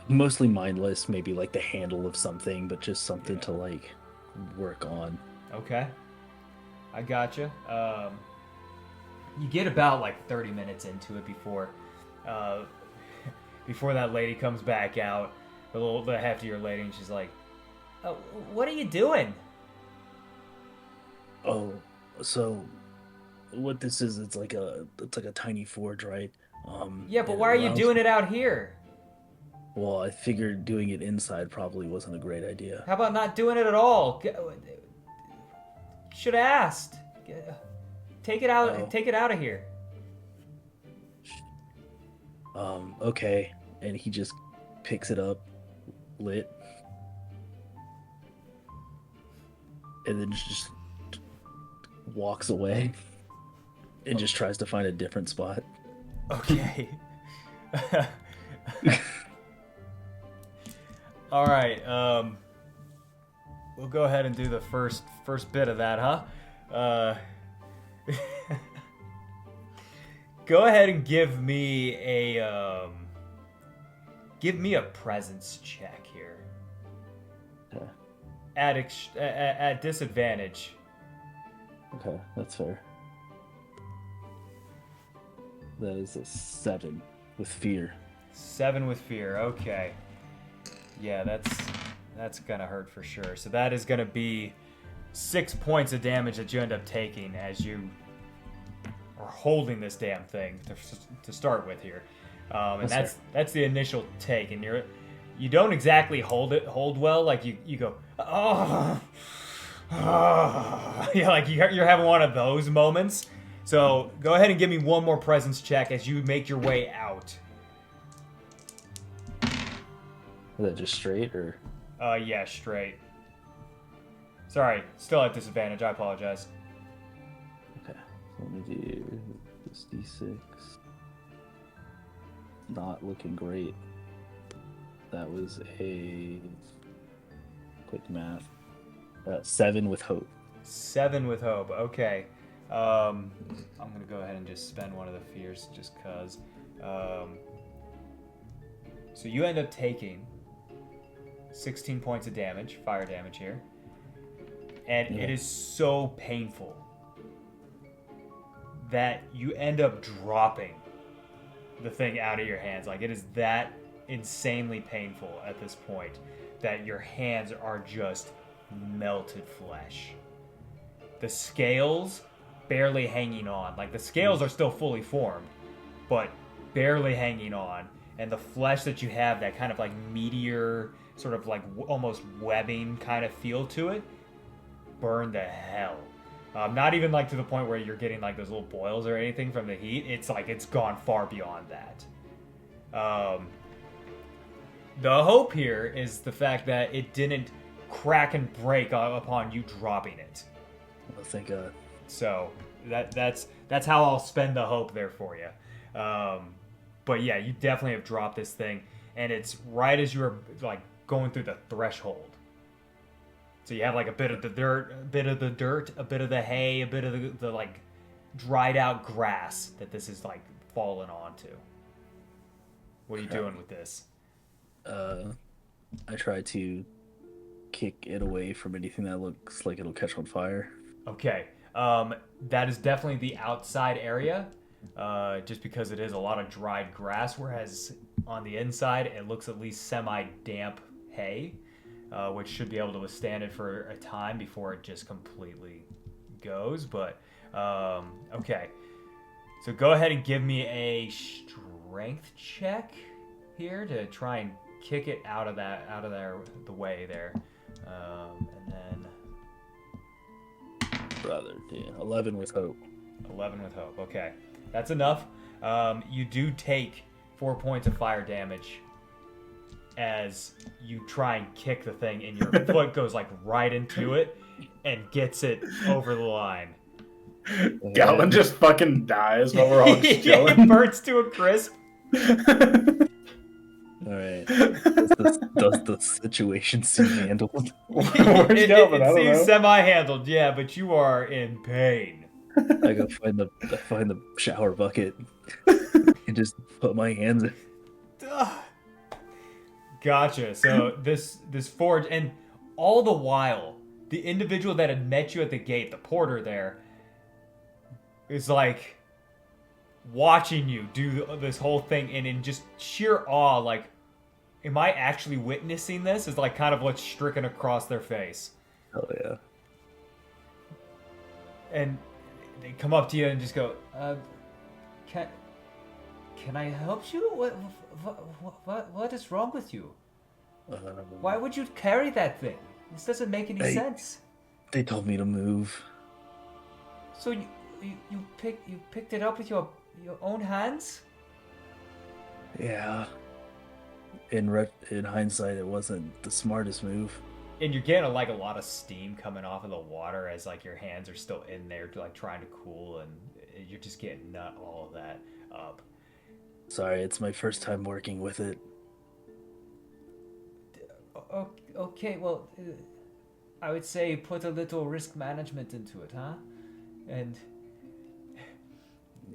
S2: mostly mindless, maybe like the handle of something, but just something to like work on.
S1: Okay. I gotcha. You get about like 30 minutes into it before that lady comes back out, the heftier lady, and she's like, "Oh, what are you doing?"
S2: Oh, so what this is? It's like a tiny forge, right?
S1: Yeah, but
S2: it
S1: why are you
S2: allows-
S1: doing it out here?
S2: Well, I figured doing it inside probably wasn't a great idea.
S1: How about not doing it at all? Should have asked. Take it out.
S2: Oh.
S1: Take it out of here.
S2: Okay. And he just picks it up, lit, and then just walks away and just tries to find a different spot.
S1: Okay. All right. We'll go ahead and do the first bit of that, huh? Go ahead and give me a presence check here.
S2: Okay.
S1: At disadvantage.
S2: Okay, that's fair. That is a 7 with fear.
S1: 7 with fear. Okay. Yeah, that's gonna hurt for sure. So that is gonna be 6 points of damage that you end up taking as you are holding this damn thing to start with here. And that's the initial take, and you don't exactly hold well. Like you go, oh, yeah, like you're having one of those moments. So go ahead and give me one more presence check as you make your way out.
S2: Is that just straight or?
S1: Yeah, straight. Sorry, still at disadvantage. I apologize.
S2: Okay, so let me do this d6. Not looking great. That was a quick math. 7 with hope.
S1: 7 with hope. Okay. I'm gonna go ahead and just spend one of the fears just cause. So you end up taking 16 points of damage, fire damage here. And it is so painful that you end up dropping the thing out of your hands. Like, it is that insanely painful at this point that your hands are just melted flesh. The scales barely hanging on. Like, the scales are still fully formed, but barely hanging on. And the flesh that you have, that kind of like meteor, sort of like almost webbing kind of feel to it, burn to hell. Not even like to the point where you're getting like those little boils or anything from the heat. It's like it's gone far beyond that. The hope here is the fact that it didn't crack and break upon you dropping it.
S2: Oh, thank God.
S1: So that's how I'll spend the hope there for you. But yeah, you definitely have dropped this thing, and it's right as you were like going through the threshold. So you have like a bit of the dirt, a bit of the hay, a bit of the like dried out grass that this is like fallen onto. What are you doing with this?
S2: I try to kick it away from anything that looks like it'll catch on fire.
S1: Okay. That is definitely the outside area, just because it is a lot of dried grass, whereas on the inside it looks at least semi-damp hay, which should be able to withstand it for a time before it just completely goes. But okay, so go ahead and give me a strength check here to try and kick it out of the way there, and then.
S2: Brother, yeah, 11 with hope.
S1: 11 with hope. Okay, that's enough. You do take 4 points of fire damage as you try and kick the thing, and your foot goes like right into it and gets it over the line.
S3: Galen just fucking dies while we're all just chilling.
S1: It burns to a crisp.
S2: All right. Does the situation seem handled?
S1: It seems semi-handled, yeah, but you are in pain.
S2: I go find the shower bucket and just put my hands in.
S1: Gotcha. So this forge, and all the while the individual that had met you at the gate, the porter there, is like watching you do this whole thing, and in just sheer awe, like, am I actually witnessing this? Is like kind of what's stricken across their face.
S2: Oh yeah.
S1: And they come up to you and just go, can I help you? What is wrong with you? Why would you carry that thing? This doesn't make any sense.
S2: They told me to move.
S1: So you picked it up with your own hands?
S2: Yeah. In hindsight, it wasn't the smartest move.
S1: And you're getting like a lot of steam coming off of the water as like your hands are still in there, like trying to cool, and you're just getting all of that up.
S2: Sorry, it's my first time working with it.
S1: Okay, well, I would say put a little risk management into it, huh? And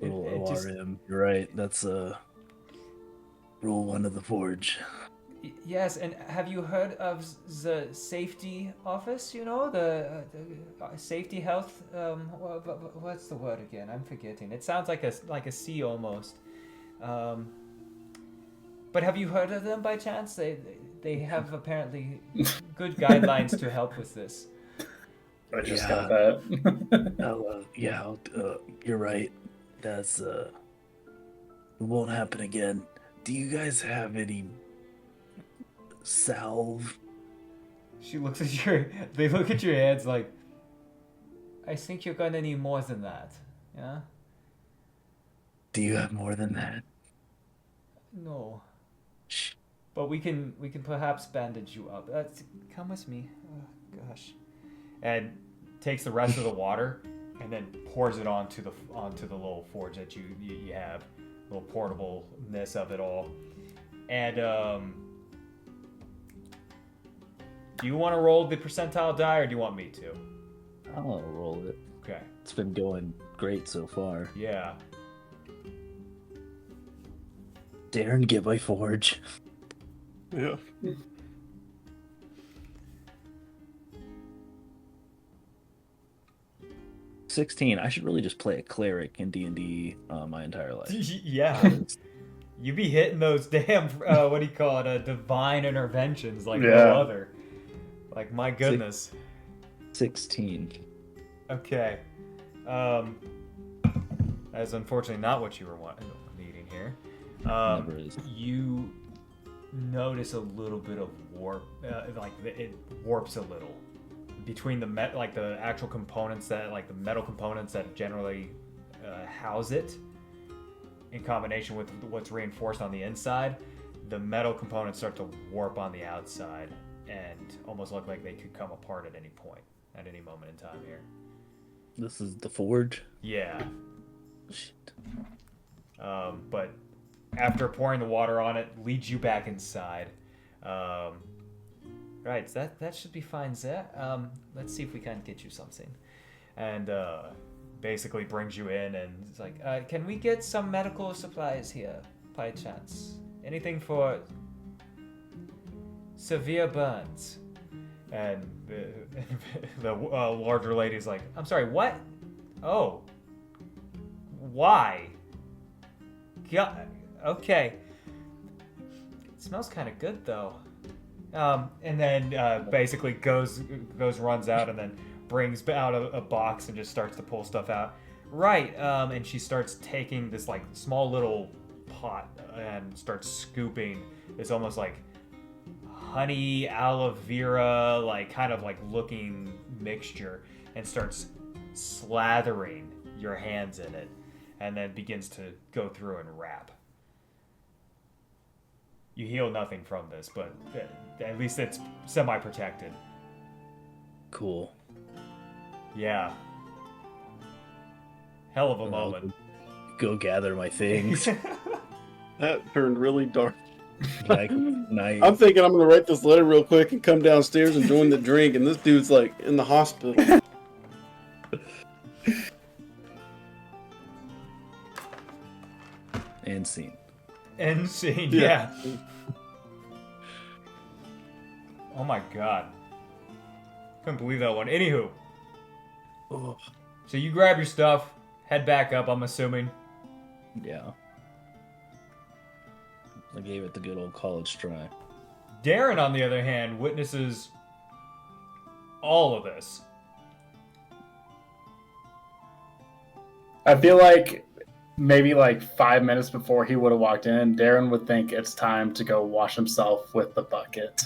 S2: Little ORM. You're right. That's rule 1 of the Forge.
S1: Yes, and have you heard of the safety office? You know, the safety health. What's the word again? I'm forgetting. It sounds like a C almost. But have you heard of them by chance? They have apparently good guidelines to help with this.
S3: I just got that.
S2: You're right. That's it won't happen again. Do you guys have any salve?
S1: They look at your hands like, I think you're gonna need more than that. Yeah?
S2: Do you have more than that?
S1: No. Shh. But we can perhaps bandage you up. Come with me. Oh, gosh. And takes the rest of the water and then pours it onto the little forge that you have, little portableness of it all. And do you want to roll the percentile die, or do you want me to?
S2: I'll roll it.
S1: Okay.
S2: It's been going great so far.
S1: Yeah.
S2: Darren, get my forge.
S4: Yeah.
S2: 16. I should really just play a cleric in D&D my entire life.
S1: Yeah. You be hitting those damn, what do you call it, divine interventions like no other. Like, my goodness.
S2: 16.
S1: Okay. That's unfortunately not what you were needing here.
S2: Never is.
S1: You notice a little bit of warp, it warps a little between the actual components that, like the metal components that generally house it, in combination with what's reinforced on the inside. The metal components start to warp on the outside and almost look like they could come apart at any point, at any moment in time here.
S2: This is the forge?
S1: Yeah.
S2: Shit.
S1: But after pouring the water on it, leads you back inside. Right, that should be fine, Zeh. Let's see if we can't get you something. And basically brings you in and it's like, can we get some medical supplies here, by chance? Anything for severe burns? And the larger lady's like, I'm sorry, what? Oh. Why? God, okay. It smells kind of good, though. And then basically goes runs out and then brings out a box and just starts to pull stuff out. Right, and she starts taking this like small little pot and starts scooping this almost like honey aloe vera like kind of like looking mixture and starts slathering your hands in it and then begins to go through and wrap. You heal nothing from this, but at least it's semi-protected.
S2: Cool.
S1: Yeah. Hell of a moment.
S2: Go gather my things.
S4: That turned really dark.
S2: Nice.
S4: I'm thinking I'm gonna write this letter real quick and come downstairs and join the drink, and this dude's like in the hospital.
S2: And scene.
S1: End scene, yeah. Oh my god. Couldn't believe that one. Anywho,
S2: Oh,
S1: so you grab your stuff, head back up, I'm assuming.
S2: yeah. I gave it the good old college try.
S1: Darren, on the other hand, witnesses all of this.
S3: I feel like maybe like 5 minutes before he would have walked in, Darren would think it's time to go wash himself with the bucket.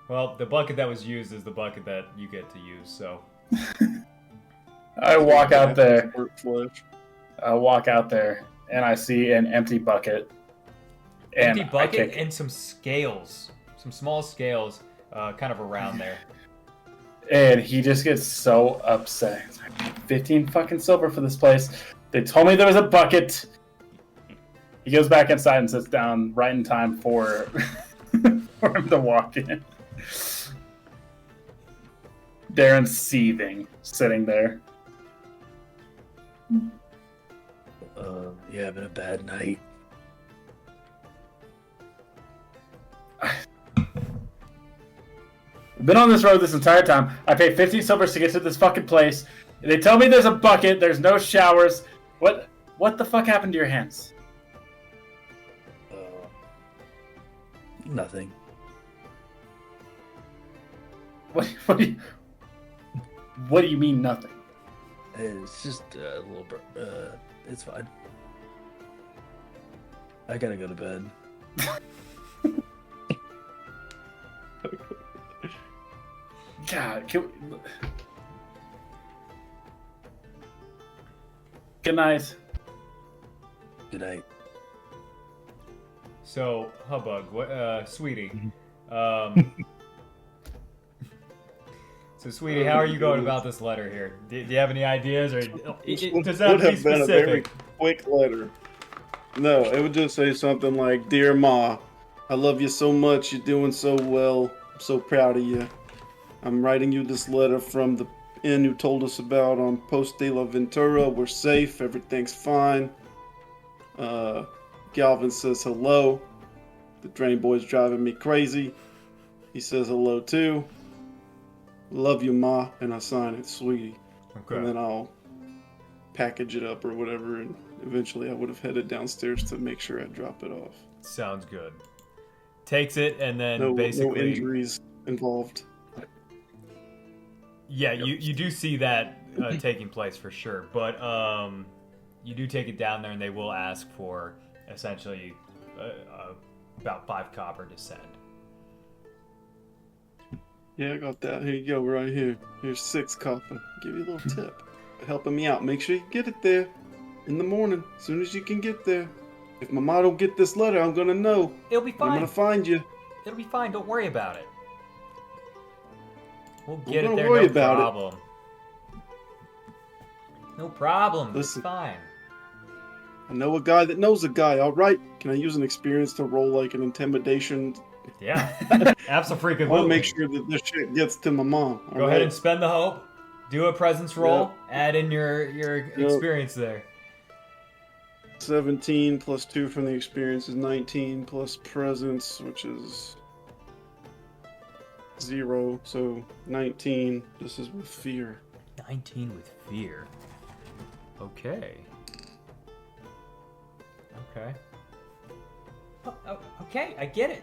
S1: Well, the bucket that was used is the bucket that you get to use, so.
S3: I walk out there.
S4: Flesh.
S3: I walk out there and I see an empty bucket.
S1: Empty bucket and some scales. Some small scales kind of around there.
S3: And he just gets so upset. He's like, I paid 15 fucking silver for this place. They told me there was a bucket. He goes back inside and sits down right in time for, for him to walk in. Darren's seething, sitting there.
S2: You having a bad night?
S3: I've been on this road this entire time. I paid 15 silvers to get to this fucking place. They tell me there's a bucket. There's no showers. What the fuck happened to your hands?
S2: Nothing.
S3: What do you mean nothing?
S2: It's just a little it's fine. I gotta go to bed.
S3: God, good night.
S2: Good night.
S1: So, Hubbug, what, Sweetie. So, Sweetie, how are you going about this letter here? Do you have any ideas, or does that
S4: would
S1: be
S4: have been a very
S1: specific?
S4: quick letter. No, it would just say something like, "Dear Ma, I love you so much. You're doing so well. I'm so proud of you. I'm writing you this letter from the inn you told us about on Post de la Ventura. We're safe. Everything's fine. Galvin says hello. The drain boy's driving me crazy. He says hello too. Love you, Ma." And I sign it, Sweetie.
S1: Okay.
S4: And then I'll package it up or whatever, and eventually I would have headed downstairs to make sure I drop it off.
S1: Sounds good. Takes it, and then
S4: No
S1: basically...
S4: injuries involved.
S1: Yeah, you do see that taking place for sure, but you do take it down there, and they will ask for essentially about 5 copper to send.
S4: Yeah, I got that. Here you go, right here. Here's 6 copper. Give you a little tip. Helping me out. Make sure you get it there in the morning, as soon as you can get there. If my ma don't get this letter, I'm gonna know.
S1: It'll be fine.
S4: I'm gonna find you.
S1: It'll be fine. Don't worry about it. We'll get it
S4: Don't
S1: there,
S4: worry
S1: no
S4: about it.
S1: problem. No problem.
S4: Listen.
S1: It's fine.
S4: I know a guy that knows a guy, alright? Can I use an experience to roll like an intimidation?
S1: Yeah, absolutely.
S4: I want to make sure that this shit gets to my mom.
S1: Go ahead and spend the hope. Do a presence roll. Add in your
S4: Yep.
S1: experience there.
S4: 17 plus 2 from the experience is 19 plus presence, which is 0. So 19. This is with fear.
S1: 19 with fear. Okay. Okay. Okay, I get it.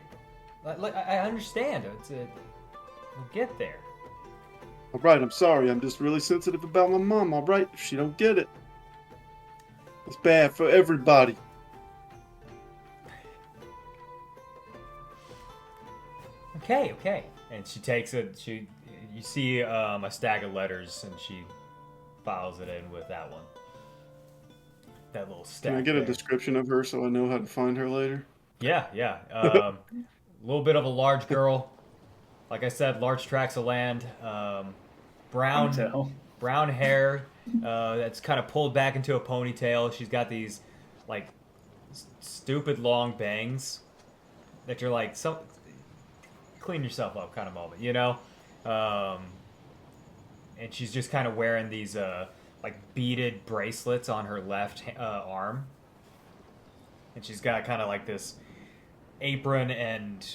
S1: I understand. We'll get there.
S4: Alright, I'm sorry. I'm just really sensitive about my mom, alright? If she don't get it, it's bad for everybody.
S1: Okay. And she takes it. You see a stack of letters, and she files it in with that one. That little stack.
S4: Can I get
S1: there.
S4: a description of her so I know how to find her later?
S1: Yeah. A little bit of a large girl. Like I said, large tracts of land. Brown hair that's kind of pulled back into a ponytail. She's got these like stupid long bangs that you're like, clean yourself up kind of moment, you know? And she's just kind of wearing these like beaded bracelets on her left arm. And she's got kind of like this apron and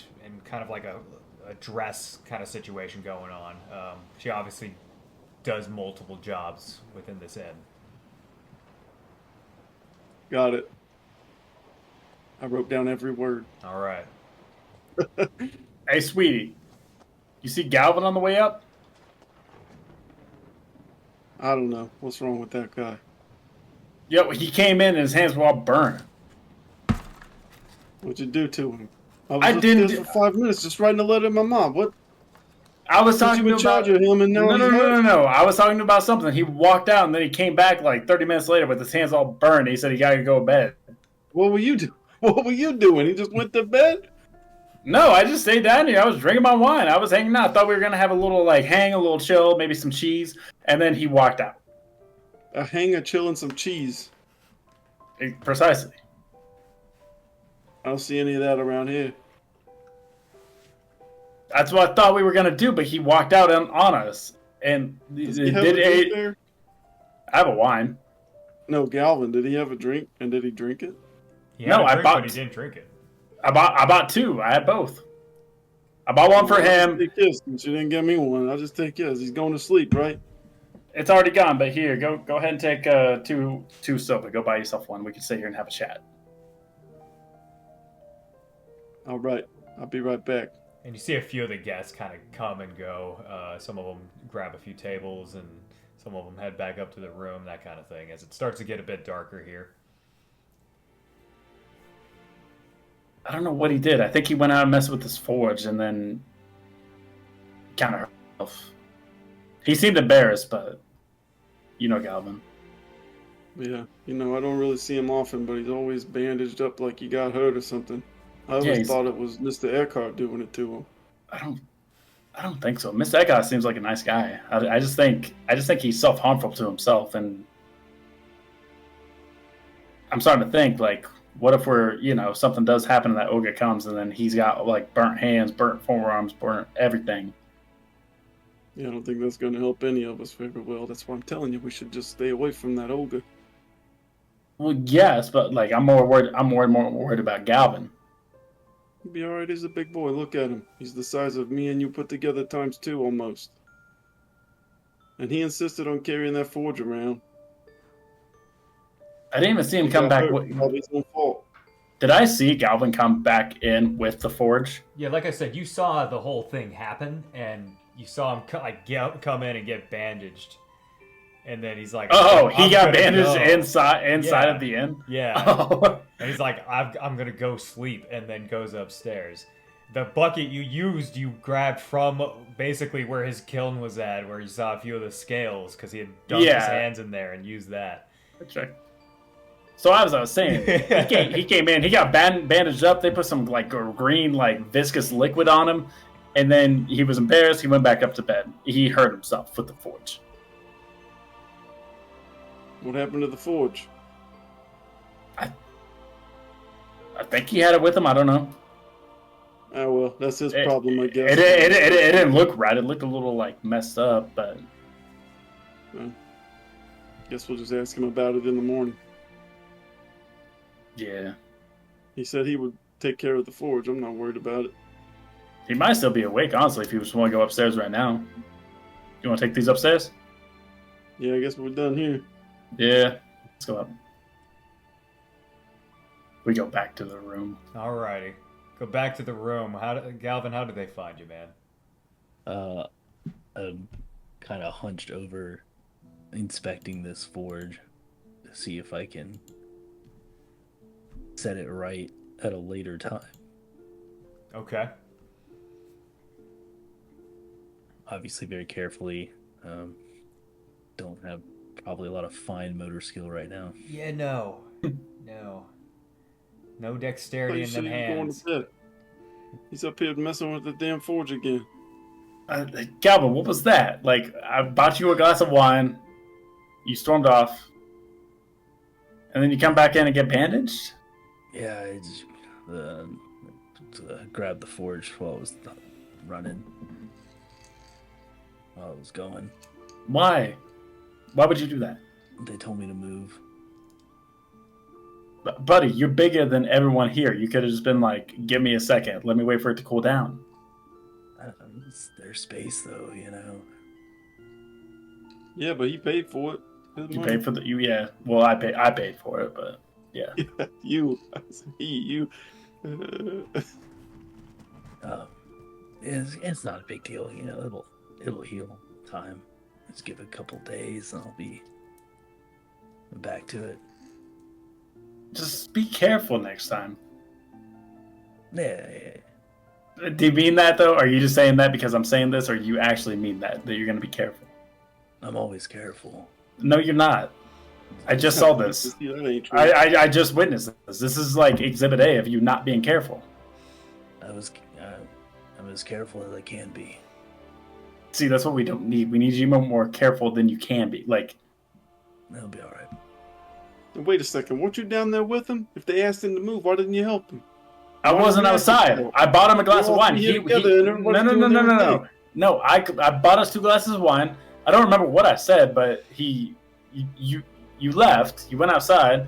S1: kind of like a a dress kind of situation going on. She obviously does multiple jobs within this inn.
S4: Got it. I wrote down every word.
S1: All right.
S3: Hey, sweetie, you see Galvin on the way up?
S4: I don't know. What's wrong with that guy?
S3: Yo, he came in and his hands were all burned.
S4: What'd you do to him? I was
S3: I didn't
S4: upstairs for 5 minutes just writing a letter to my mom. What?
S3: I was talking
S4: you in
S3: about
S4: charge of him and now
S3: no,
S4: he's
S3: no, no,
S4: hurt?
S3: no, no. I was talking about something. He walked out and then he came back like 30 minutes later with his hands all burned. He said he got to go to bed.
S4: What were you doing? What were you doing? He just went to bed?
S3: No, I just stayed down here. I was drinking my wine. I was hanging out. I thought we were gonna have a little like hang, a little chill, maybe some cheese, and then he walked out.
S4: A hanger, chill, and some cheese.
S3: Precisely.
S4: I don't see any of that around here.
S3: That's what I thought we were gonna do, but he walked out on us. And
S4: Does he have a drink there?
S3: I have a wine.
S4: No, Galvin, did he have a drink and did he drink it?
S1: He had
S3: No,
S1: a
S3: I
S1: drink,
S3: bought-
S1: but he didn't drink it.
S3: I bought two. I had both. I bought one for
S4: I'll just
S3: him.
S4: take his, since you didn't get me one. I'll just take his. He's going to sleep, right?
S3: It's already gone, but here, go ahead and take two soda. Go buy yourself one. We can sit here and have a chat.
S4: All right. I'll be right back.
S1: And you see a few of the guests kind of come and go. Some of them grab a few tables, and some of them head back up to the room, that kind of thing, as it starts to get a bit darker here.
S3: I don't know what he did. I think he went out and messed with his forge and then kind of hurt himself. He seemed embarrassed, but you know Galvin.
S4: Yeah. You know, I don't really see him often, but he's always bandaged up like he got hurt or something. I always thought it was Mr. Eckhart doing it to him.
S3: I don't think so. Mr. Eckhart seems like a nice guy. I just think he's self-harmful to himself, and I'm starting to think like, what if something does happen and that ogre comes and then he's got like burnt hands, burnt forearms, burnt everything.
S4: Yeah, I don't think that's going to help any of us very well. That's why I'm telling you we should just stay away from that ogre.
S3: Well, yes, but like I'm more worried about Galvin.
S4: He'll be all right. He's a big boy. Look at him. He's the size of me and you put together times 2 almost. And he insisted on carrying that forge around.
S3: I didn't even see him come back.
S4: Probably his own fault.
S3: Did I see Galvin come back in with the forge?
S1: Yeah, like I said, you saw the whole thing happen, and you saw him come in and get bandaged. And then he's like,
S3: "Oh, he got
S1: gonna
S3: bandaged
S1: go."
S3: inside
S1: Yeah.
S3: of the inn."
S1: Yeah.
S3: Oh.
S1: And he's like, I'm gonna go sleep, and then goes upstairs. The bucket you used, you grabbed from basically where his kiln was at, where you saw a few of the scales, because he had dumped his hands in there and used that.
S3: That's right. So as I was saying, he came in, he got bandaged up. They put some like green, like viscous liquid on him, and then he was embarrassed. He went back up to bed. He hurt himself with the forge.
S4: What happened to the forge?
S3: I think he had it with him. I don't know.
S4: Oh, well, that's his problem, I guess.
S3: It didn't look right. It looked a little like messed up, but
S4: guess we'll just ask him about it in the morning.
S3: yeah,
S4: He said he would take care of the forge. I'm not worried about it.
S3: he might still be awake. Honestly, if you just want to go upstairs right now, you want to take these upstairs?
S4: Yeah, I guess we're done here.
S3: Yeah, let's go up. We go back to the room.
S1: Alrighty. Go back to the room. Galvin, how did they find you, man?
S2: I'm kind of hunched over, inspecting this forge to see if I can set it right at a later time.
S1: Okay.
S2: Obviously, very carefully. Don't have probably a lot of fine motor skill right now.
S1: Yeah, no. No dexterity in them hands.
S4: Going to bed. He's up here messing with the damn forge again.
S3: Galvin, what was that? Like, I bought you a glass of wine. You stormed off. And then you come back in and get bandaged?
S2: Yeah, I just grabbed the forge while I was running. While I was going.
S3: Why? Why would you do that?
S2: They told me to move.
S3: Buddy, you're bigger than everyone here. You could have just been like, give me a second. Let me wait for it to cool down.
S2: It's their space, though, you know.
S4: Yeah, but he paid for it.
S3: You paid for yeah. Well, I paid for it, but yeah.
S4: Yeah, you. You.
S2: It's not a big deal, you know. It'll heal. Time. Let's give it a couple days, and I'll be back to it.
S3: Just be careful next time.
S2: Yeah.
S3: Do you mean that though? Are you just saying that because I'm saying this, or you actually mean that you're going to be careful?
S2: I'm always careful.
S3: No, you're not. I just saw this. I just witnessed this. This is like Exhibit A of you not being careful.
S2: I'm as careful as I can be.
S3: See, that's what we don't need. We need you more careful than you can be. Like,
S2: that'll be all right.
S4: Wait a second. Weren't you down there with him? If they asked him to move, why didn't you help him?
S3: I wasn't outside. I bought him a glass of wine. No. I bought us 2 glasses of wine. I don't remember what I said, but you left. You went outside.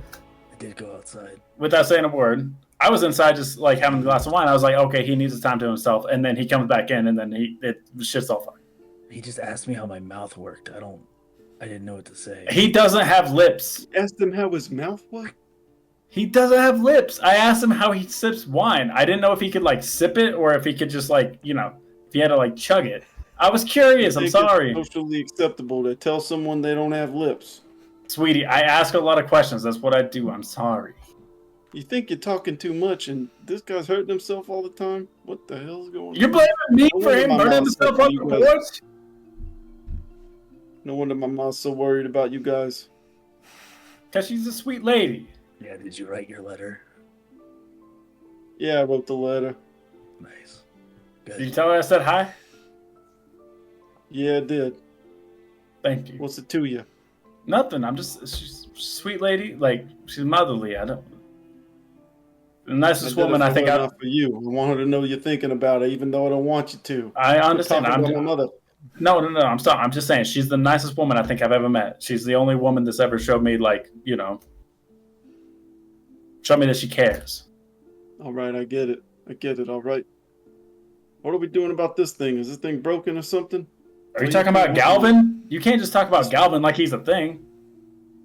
S2: I did go outside
S3: without saying a word. I was inside just like having a glass of wine. I was like, okay, he needs his time to himself, and then he comes back in, and then it shit's all fine.
S2: He just asked me how my mouth worked. I didn't know what to say.
S3: He doesn't have lips.
S4: Asked him how his mouth worked?
S3: He doesn't have lips. I asked him how he sips wine. I didn't know if he could like sip it or if he could just like, you know, if he had to like chug it. I was curious. I'm sorry.
S4: It's socially acceptable to tell someone they don't have lips.
S3: Sweetie, I ask a lot of questions. That's what I do. I'm sorry.
S4: You think you're talking too much and this guy's hurting himself all the time? What the hell's going on?
S3: You're blaming me for him hurting himself on the porch?
S4: No wonder my mom's so worried about you guys.
S3: Because she's a sweet lady.
S2: Yeah, did you write your letter?
S4: Yeah, I wrote the letter.
S2: Nice. Good.
S3: Did you tell her I said hi?
S4: Yeah, I did.
S3: Thank you.
S4: What's it to you?
S3: Nothing. She's a sweet lady. Like, she's motherly. The nicest woman I think
S4: for you. I want her to know you're thinking about her, even though I don't want you to.
S3: I understand.
S4: I'm my mother.
S3: No. I'm sorry. I'm just saying she's the nicest woman I think I've ever met. She's the only woman that's ever showed me, like, you know, show me that she cares.
S4: All right, I get it. All right. What are we doing about this thing? Is this thing broken or something?
S3: Are you talking about Galvin? You can't just talk about Galvin like he's a thing.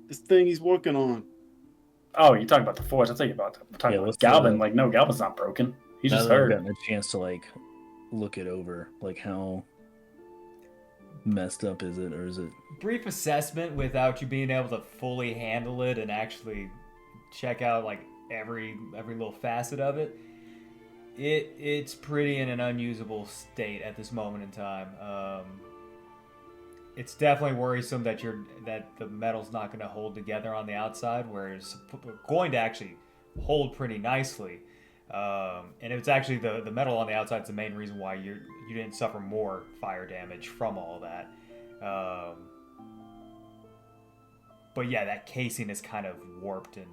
S4: This thing he's working on.
S3: Oh, you're talking about the forge. I'll tell you about Galvin. Like, no, Galvin's not broken. He's just hurt.
S2: I've gotten a chance to, like, look it over. Like, how messed up is it, or is it...
S1: Brief assessment without you being able to fully handle it and actually check out, like, every little facet of it. It's pretty in an unusable state at this moment in time. It's definitely worrisome that the metal's not going to hold together on the outside, whereas going to actually hold pretty nicely. And it's actually the metal on the outside is the main reason why you didn't suffer more fire damage from all that. But yeah, that casing is kind of warped and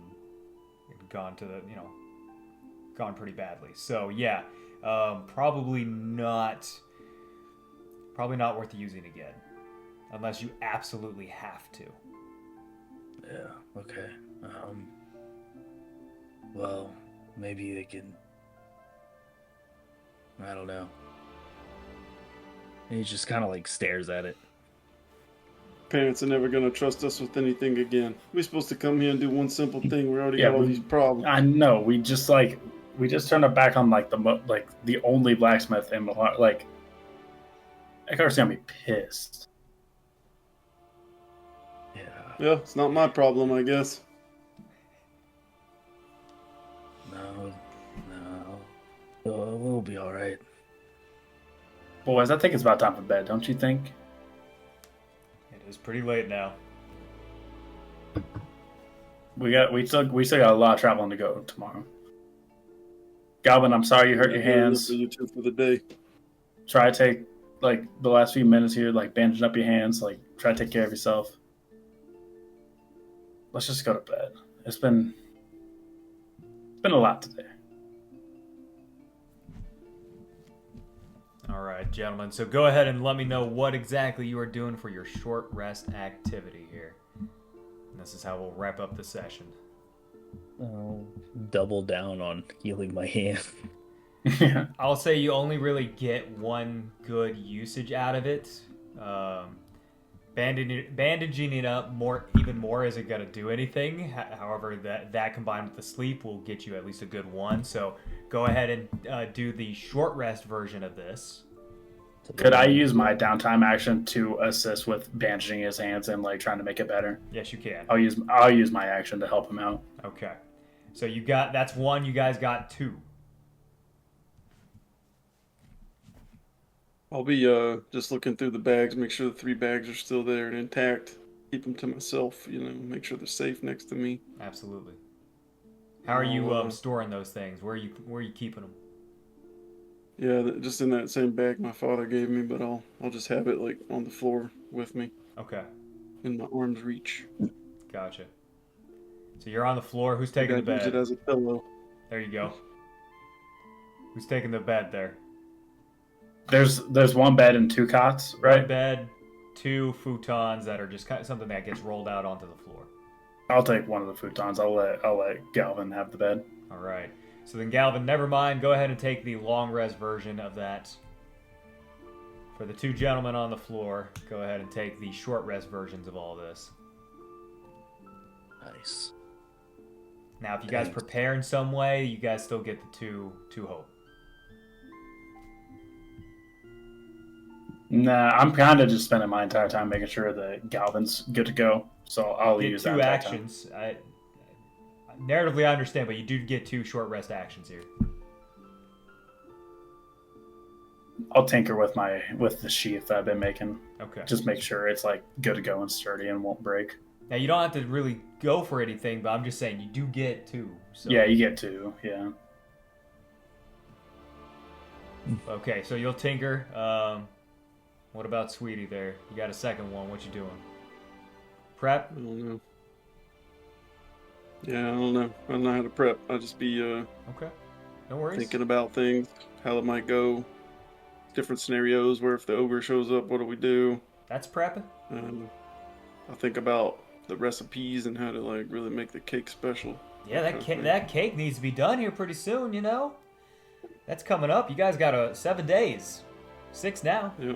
S1: gone to gone pretty badly. So yeah, probably not worth using again. Unless you absolutely have to.
S2: Yeah, okay. Well, maybe they can... I don't know. And he just kind of like stares at it.
S4: Parents are never going to trust us with anything again. We're supposed to come here and do one simple thing. We already got all these problems.
S3: I know. We just turned it back on like the only blacksmith in Mohawk. Like, I can gonna be pissed.
S4: Yeah, it's not my problem, I guess.
S2: No. We'll be all right.
S3: Boys, I think it's about time for bed, don't you think?
S1: It is pretty late now.
S3: We still got a lot of traveling to go tomorrow. Galvin, I'm sorry you hurt your hands.
S4: For you two for the day.
S3: Try to take like the last few minutes here, like bandaging up your hands. Like, try to take care of yourself. Let's just go to bed. It's been a lot today.
S1: All right, gentlemen. So go ahead and let me know what exactly you are doing for your short rest activity here. And this is how we'll wrap up the session.
S2: I'll double down on healing my hand.
S3: Yeah.
S1: I'll say you only really get one good usage out of it. Bandaging it up even more isn't gonna do anything. However, that combined with the sleep will get you at least a good one. So go ahead and do the short rest version of this.
S3: Could I use my downtime action to assist with bandaging his hands and like trying to make it better?
S1: Yes, you can.
S3: I'll use my action to help him out.
S1: Okay. So that's one. You guys got two.
S4: I'll be just looking through the bags, make sure the 3 bags are still there and intact. Keep them to myself, make sure they're safe next to me.
S1: Absolutely. How are you storing those things? Where are you keeping them?
S4: Yeah, just in that same bag my father gave me, but I'll just have it like on the floor with me.
S1: Okay.
S4: In my arm's reach.
S1: Gotcha. So you're on the floor. Who's taking the bed?
S4: Use it as a pillow.
S1: There you go. Who's taking the bed there?
S3: There's one bed and 2 cots, right?
S1: One bed, 2 futons that are just kind of something that gets rolled out onto the floor.
S3: I'll take one of the futons. I'll let Galvin have the bed.
S1: All right. So then, Galvin, never mind. Go ahead and take the long rest version of that. For the 2 gentlemen on the floor, go ahead and take the short rest versions of all this.
S2: Nice.
S1: Now, if you guys prepare in some way, you guys still get the two hope.
S3: Nah, I'm kind of just spending my entire time making sure that Galvin's good to go. So I'll
S1: Get
S3: use
S1: 2
S3: that
S1: actions. Narratively, I understand, but you do get 2 short rest actions here.
S3: I'll tinker with the sheath that I've been making.
S1: Okay.
S3: Just make sure it's like good to go and sturdy and won't break.
S1: Now, you don't have to really go for anything, but I'm just saying you do get 2. So.
S3: Yeah, you get 2. Yeah.
S1: Okay, so you'll tinker. What about Sweetie there? You got a second one. What you doing? Prep?
S4: I don't know. Yeah, I don't know. I don't know how to prep. I'll just be
S1: okay. No worries.
S4: thinking about things, how it might go, different scenarios where if the ogre shows up, what do we do?
S1: That's prepping.
S4: I'll think about the recipes and how to like really make the cake special.
S1: Yeah, that cake needs to be done here pretty soon, That's coming up. You guys got 7 days. 6 now.
S4: Yeah.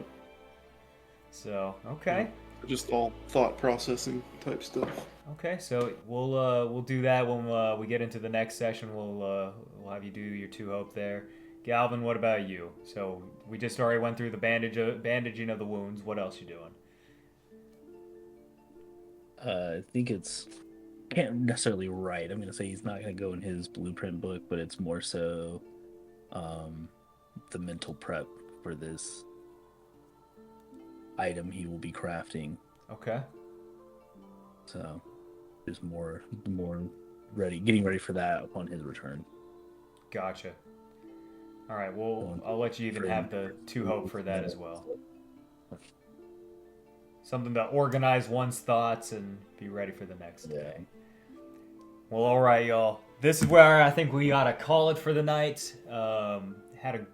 S1: So, okay.
S4: Yeah. Just all thought processing type stuff.
S1: Okay, so we'll do that when we get into the next session. We'll have you do your 2 hope there. Galvin, what about you? So we just already went through the bandaging of the wounds. What else you doing?
S2: I think can't necessarily write. I'm gonna say he's not gonna go in his blueprint book, but it's more so the mental prep for this item he will be crafting.
S1: Okay.
S2: So just more getting ready for that upon his return.
S1: Gotcha. All right, well, I'll let you even have the 2 hope for that as well. Something to organize one's thoughts and be ready for the next day. Well, all right, y'all. This is where I think we ought to call it for the night. Had a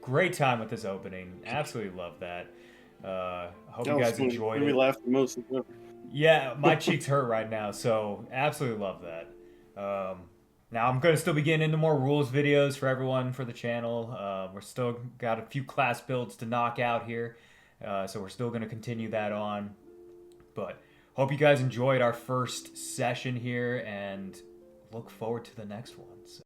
S1: great time with this opening. Absolutely love that. I hope you guys enjoyed it.
S4: We laughed the most ever.
S1: Yeah, my cheeks hurt right now, so absolutely love that. Now I'm going to still be getting into more rules videos for everyone for the channel. We're still got a few class builds to knock out here, so we're still going to continue that on. But hope you guys enjoyed our first session here, and look forward to the next one. So.